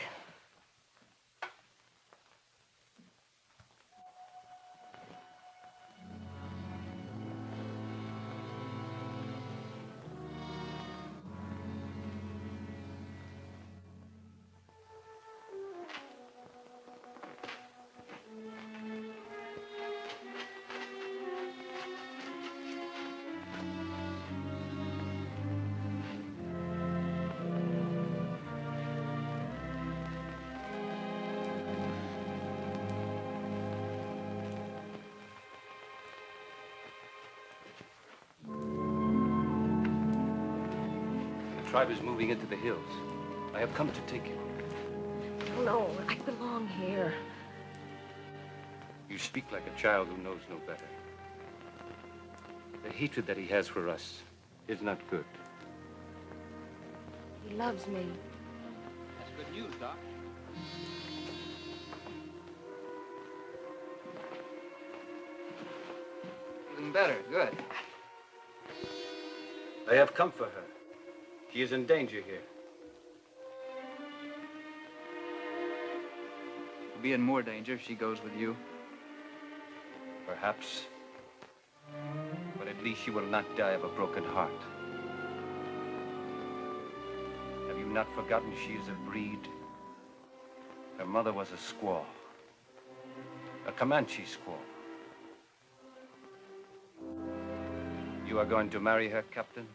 The tribe is moving into the hills. I have come to take you. No, I belong here. You speak like a child who knows no better. The hatred that he has for us is not good. He loves me. That's good news, Doc. Feeling better, good. I have come for her. She is in danger here. She'll be in more danger if she goes with you. Perhaps. But at least she will not die of a broken heart. Have you not forgotten she is a breed? Her mother was a squaw. A Comanche squaw. You are going to marry her, Captain?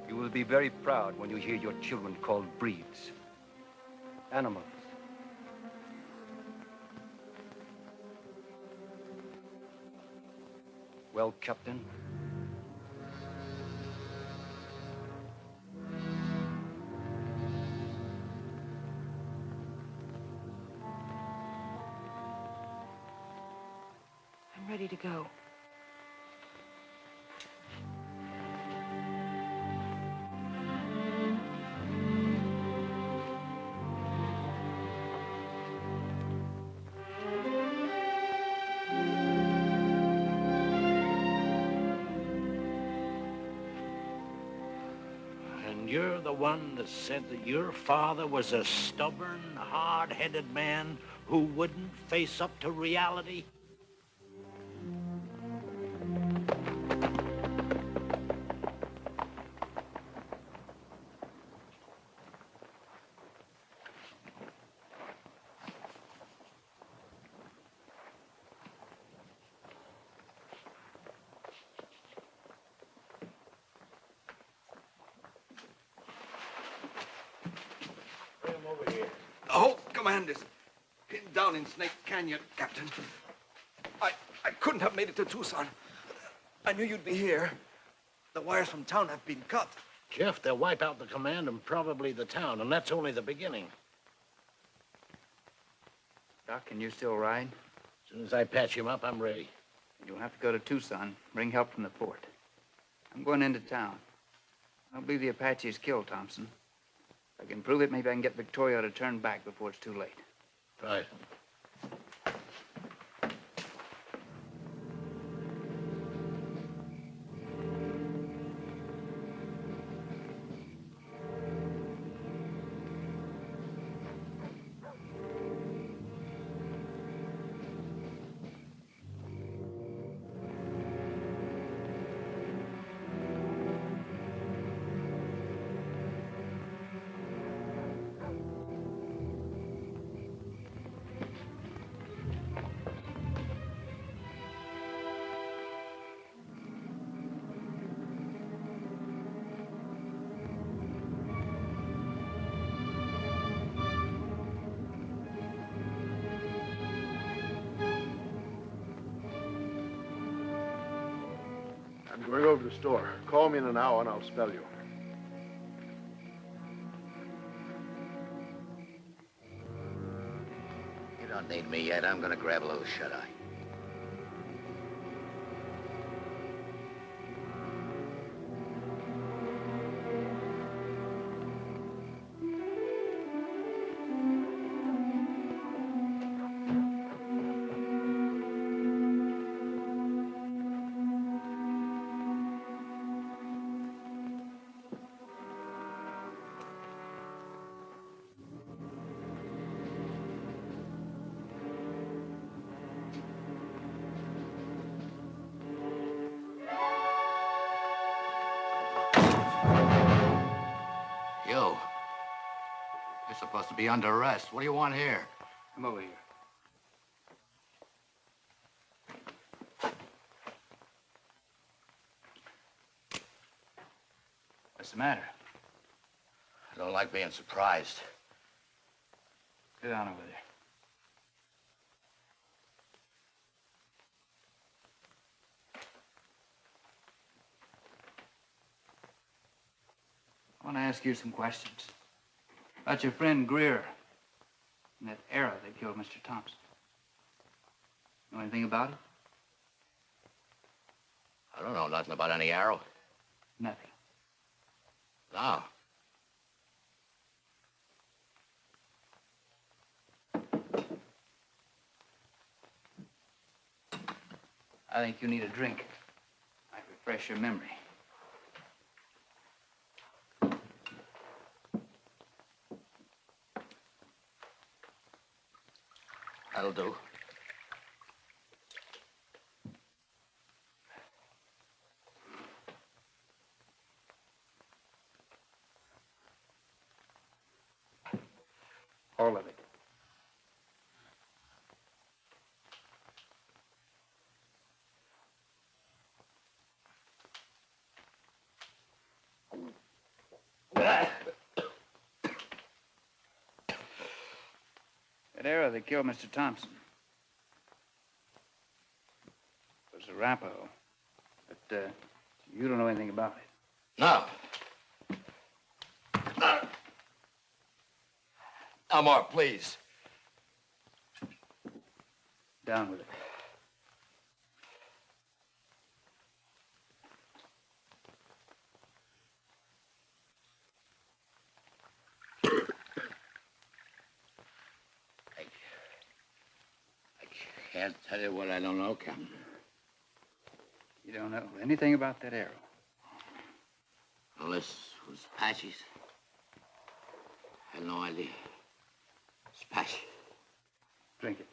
You will be very proud when you hear your children called breeds. Animals. Well, Captain? I'm ready to go. And you're the one that said that your father was a stubborn, hard-headed man who wouldn't face up to reality? Bring him over here. The whole command is pinned down in Snake Canyon, Captain. I couldn't have made it to Tucson. I knew you'd be here. The wires from town have been cut. Jeff, they'll wipe out the command and probably the town, and that's only the beginning. Doc, can you still ride? As soon as I patch him up, I'm ready. You'll have to go to Tucson, bring help from the fort. I'm going into town. I don't believe the Apaches killed Thompson. If I can prove it, maybe I can get Victoria to turn back before it's too late. Right. going over to the store. Call me in an hour and I'll spell you. You don't need me yet. I'm gonna grab a little shut-eye. You. You're supposed to be under arrest. What do you want here? Come over here. What's the matter? I don't like being surprised. Sit down over there. I want to ask you some questions. About your friend Greer and that arrow that killed Mr. Thompson. Know anything about it? I don't know nothing about any arrow. Nothing. No. I think you need a drink. Might refresh your memory. That'll do. All of it. That arrow that killed Mr. Thompson was a Arapaho, but you don't know anything about it. No. No more, please. Down with it. Can't tell you what I don't know, Captain. You don't know anything about that arrow? Well, this was Apache's. I had no idea. It's Apache. Drink it.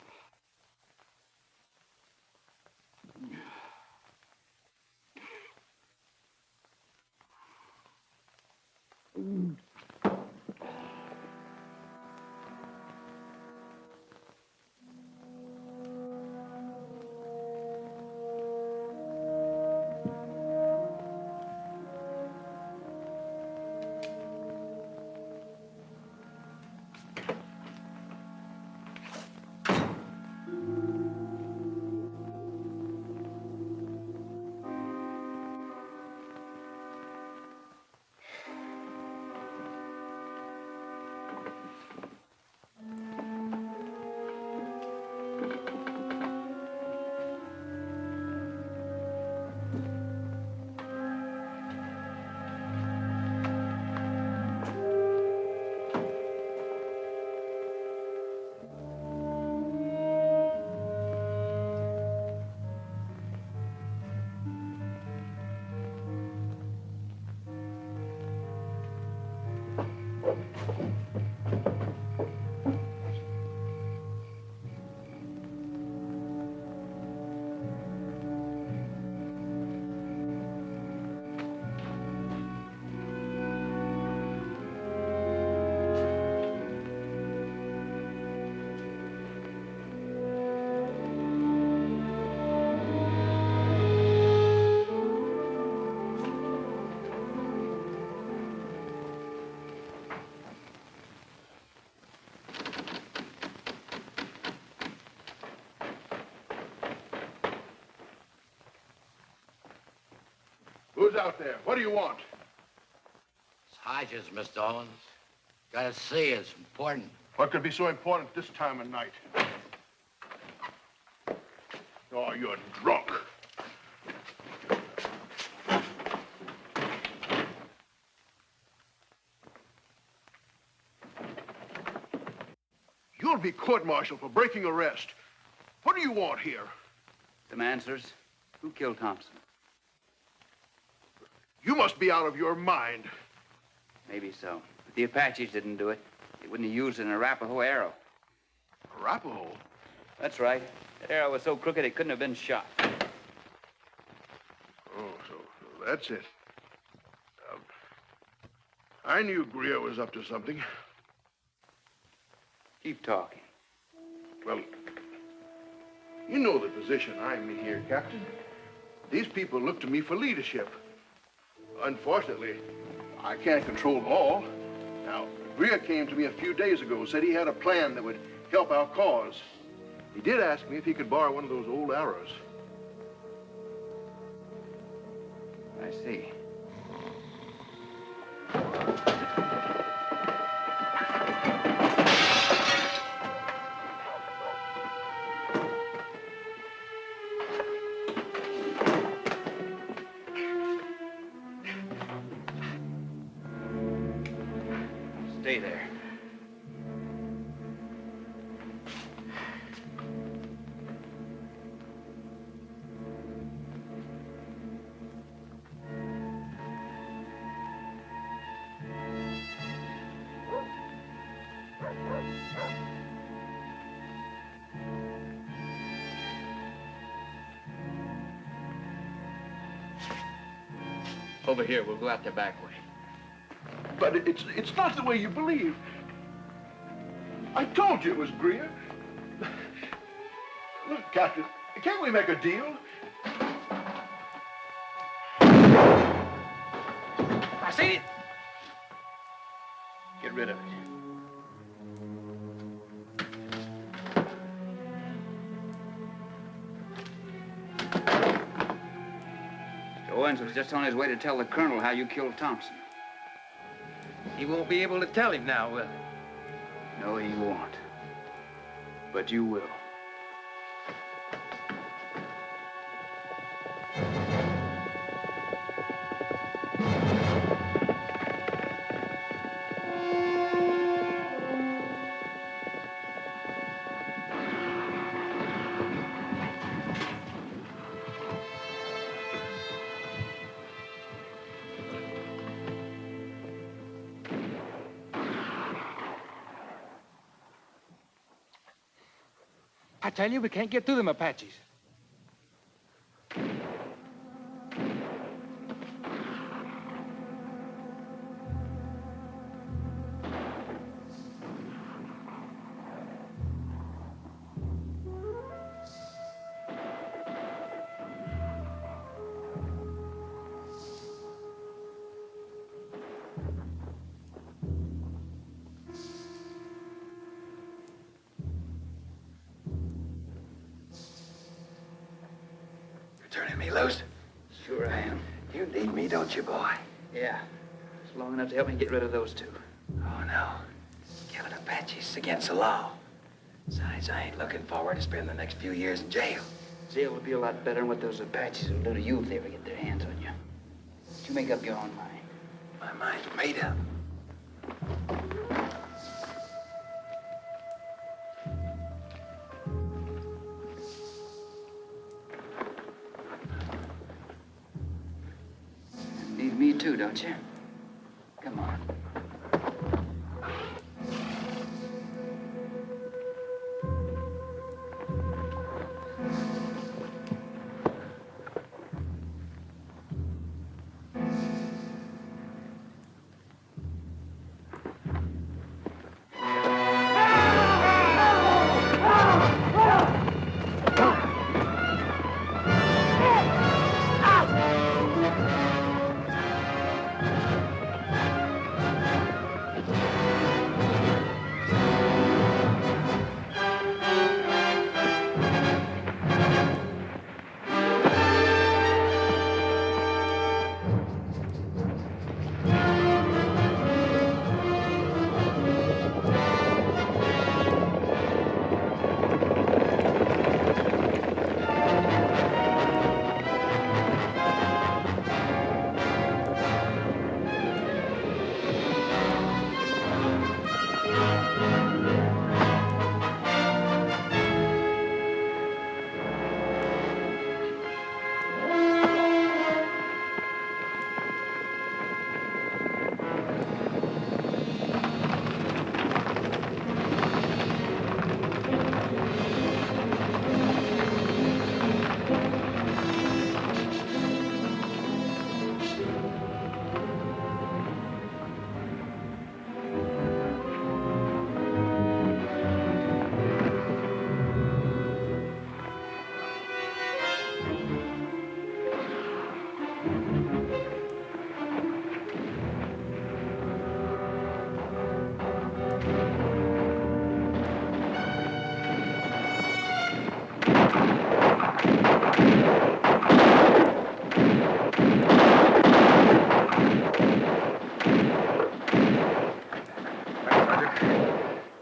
Who's out there? What do you want? It's Hodges, Mr. Owens. Gotta see, it's important. What could be so important this time of night? Oh, you're drunk. You'll be court-martialed for breaking arrest. What do you want here? Some answers. Who killed Thompson? You must be out of your mind. Maybe so. But the Apaches didn't do it. They wouldn't have used an Arapaho arrow. Arapaho? That's right. That arrow was so crooked it couldn't have been shot. Oh, so that's it. I knew Greer was up to something. Keep talking. Well, you know the position I'm in here, Captain. These people look to me for leadership. Unfortunately, I can't control them all. Now, Greer came to me a few days ago, said he had a plan that would help our cause. He did ask me if he could borrow one of those old arrows. I see. Stay there. Over here, we'll go out the back way. But it's not the way you believe. I told you it was Greer. Look, Captain, can't we make a deal? I see it. Get rid of it. Owens was just on his way to tell the colonel how you killed Thompson. He won't be able to tell him now, will he? No, he won't. But you will. I tell you, we can't get through them Apaches. Turning me loose? Sure I am. You need me, don't you, boy? Yeah. It's long enough to help me get rid of those two. Oh, no. Killing Apaches against the law. Besides, I ain't looking forward to spending the next few years in jail. Jail would be a lot better than what those Apaches will do to you if they ever get their hands on you. But you make up your own mind. My mind's made up. Need me too, don't you? Come on.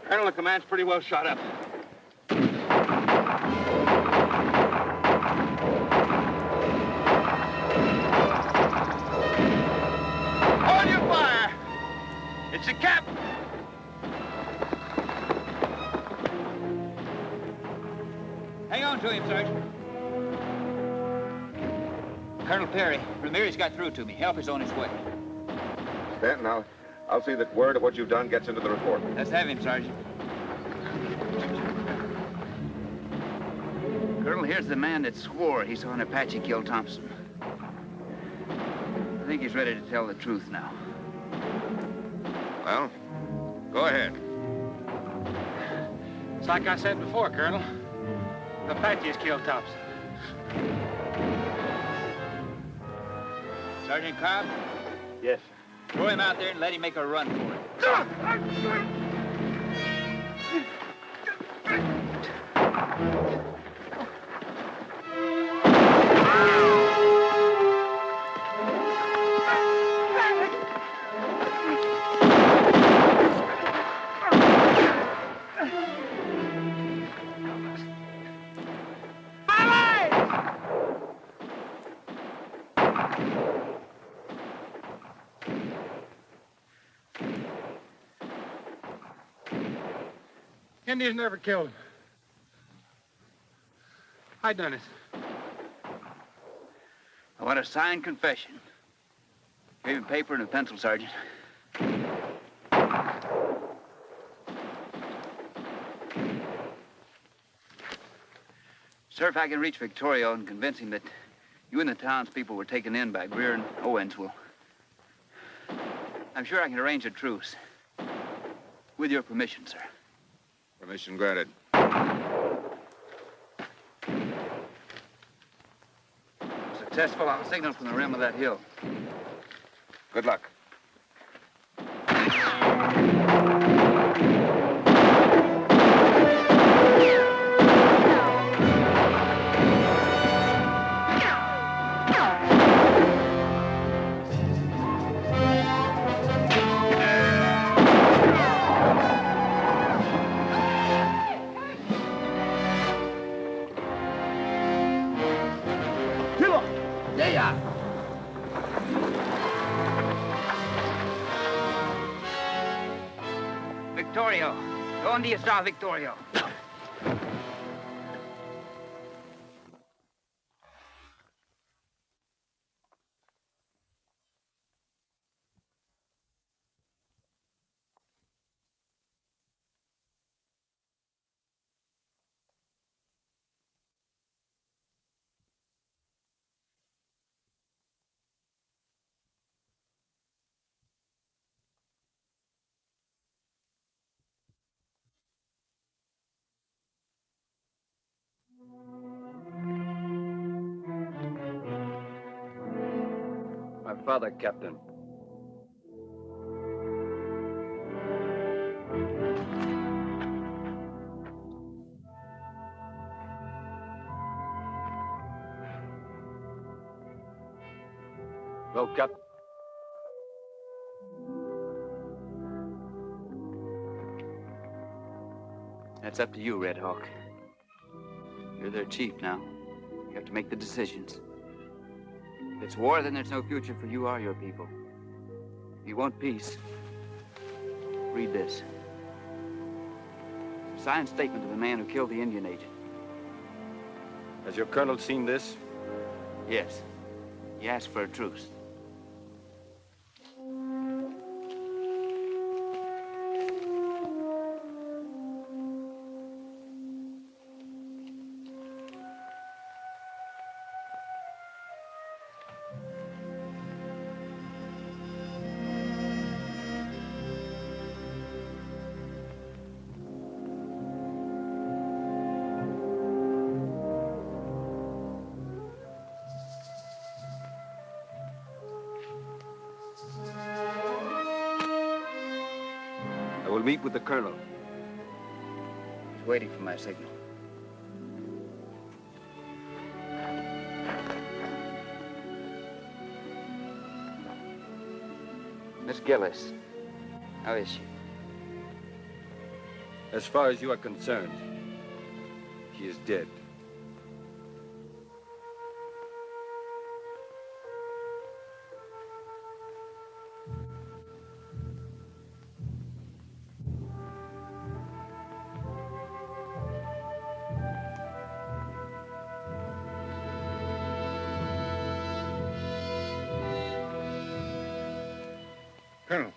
Colonel, the command's pretty well shot up. Hold your fire! It's the captain! Hang on to him, Sergeant. Colonel Perry, Ramirez got through to me. Help is on its way. Stanton, I'll see that word of what you've done gets into the report. Let's have him, Sergeant. Colonel, here's the man that swore he saw an Apache kill Thompson. I think he's ready to tell the truth now. Well, go ahead. It's like I said before, Colonel. The Apaches killed Thompson. Sergeant Cobb? Yes. Throw him out there and let him make a run for it. Indians never killed him. I done it. I want a signed confession. Give him paper and a pencil, Sergeant. Sir, if I can reach Victorio and convince him that you and the townspeople were taken in by Greer and Owens, I'm sure I can arrange a truce. With your permission, sir. Permission granted. Successful, I'll signal from the rim of that hill. Good luck. Victorio. ¿Dónde está Victorio? My father, Captain. Well, Captain. That's up to you, Red Hawk. You're their chief now. You have to make the decisions. If it's war, then there's no future for you or your people. If you want peace, read this. It's a signed statement of the man who killed the Indian agent. Has your colonel seen this? Yes. He asked for a truce. meet with the colonel. He's waiting for my signal. Miss Gillis, how is she? As far as you are concerned, she is dead. Colonel,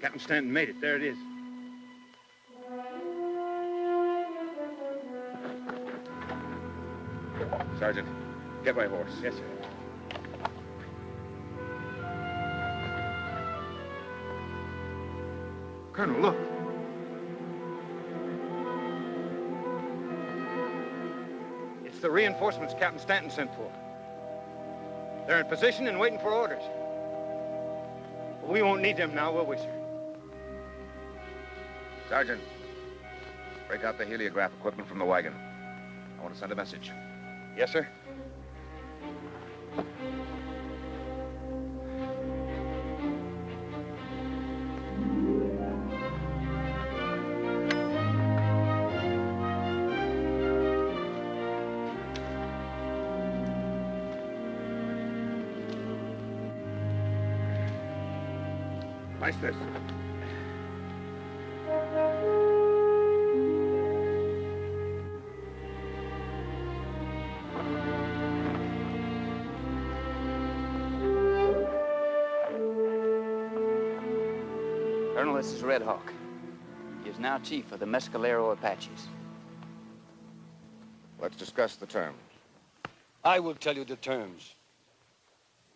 Captain Stanton made it. There it is. Sergeant, get my horse. Yes, sir. Colonel, look. It's the reinforcements Captain Stanton sent for. They're in position and waiting for orders. We won't need them now, will we, sir? Sergeant, break out the heliograph equipment from the wagon. I want to send a message. Yes, sir. Nice this. Colonel, this is Red Hawk. He is now chief of the Mescalero Apaches. Let's discuss the terms. I will tell you the terms.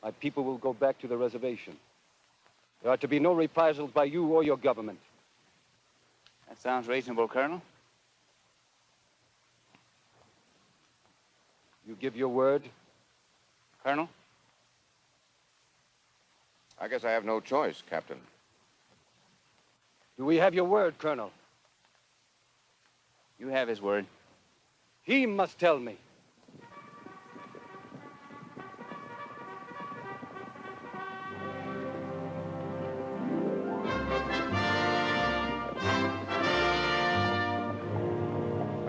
My people will go back to the reservation. There are to be no reprisals by you or your government. That sounds reasonable, Colonel. You give your word? Colonel? I guess I have no choice, Captain. Do we have your word, Colonel? You have his word. He must tell me.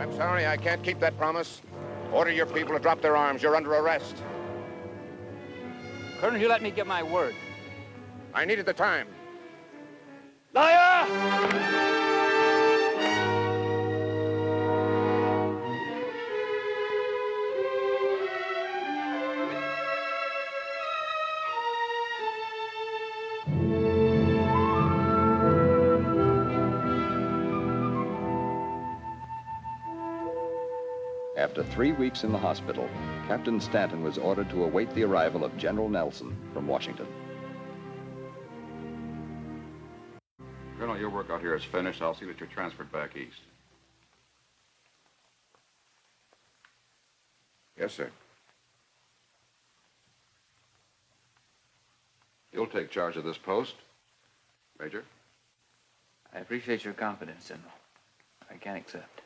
I'm sorry, I can't keep that promise. Order your people to drop their arms. You're under arrest. Colonel, you let me get my word. I needed the time. Liar! After 3 weeks in the hospital, Captain Stanton was ordered to await the arrival of General Nelson from Washington. Colonel, your work out here is finished. I'll see that you're transferred back east. Yes, sir. You'll take charge of this post, Major. I appreciate your confidence, General. I can accept.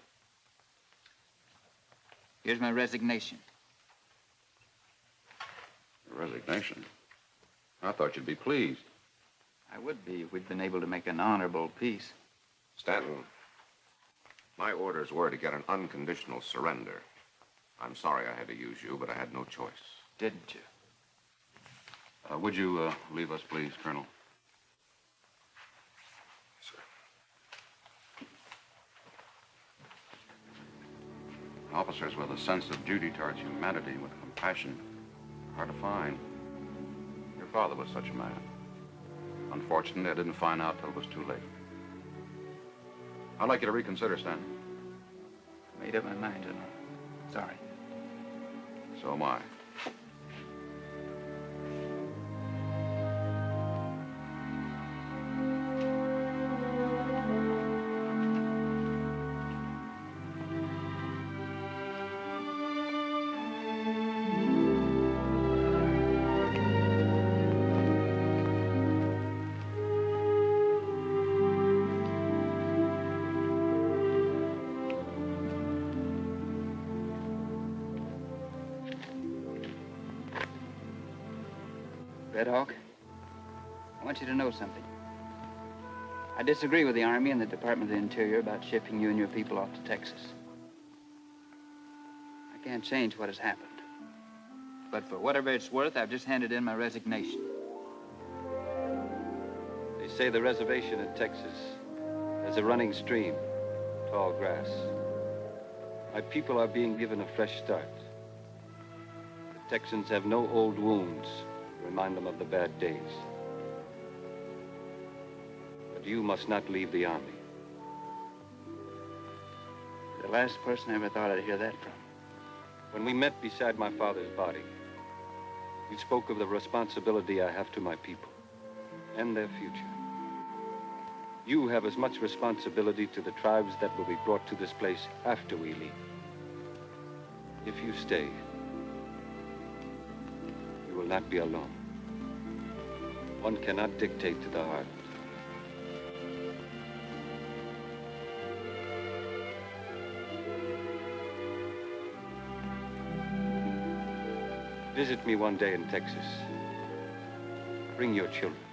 Here's my resignation. Resignation? I thought you'd be pleased. I would be if we'd been able to make an honorable peace. Stanton, my orders were to get an unconditional surrender. I'm sorry I had to use you, but I had no choice. Didn't you? Would you leave us, please, Colonel? Officers with a sense of duty towards humanity, with compassion, are hard to find. Your father was such a man. Unfortunately, I didn't find out till it was too late. I'd like you to reconsider, Stanton. I made up my mind, General. Sorry. So am I. Red Hawk, I want you to know something. I disagree with the Army and the Department of the Interior about shipping you and your people off to Texas. I can't change what has happened. But for whatever it's worth, I've just handed in my resignation. They say the reservation in Texas has a running stream, tall grass. My people are being given a fresh start. The Texans have no old wounds to remind them of the bad days. But you must not leave the Army. The last person I ever thought I'd hear that from. When we met beside my father's body, you spoke of the responsibility I have to my people and their future. You have as much responsibility to the tribes that will be brought to this place after we leave. If you stay, you will not be alone. One cannot dictate to the heart. Visit me one day in Texas. Bring your children.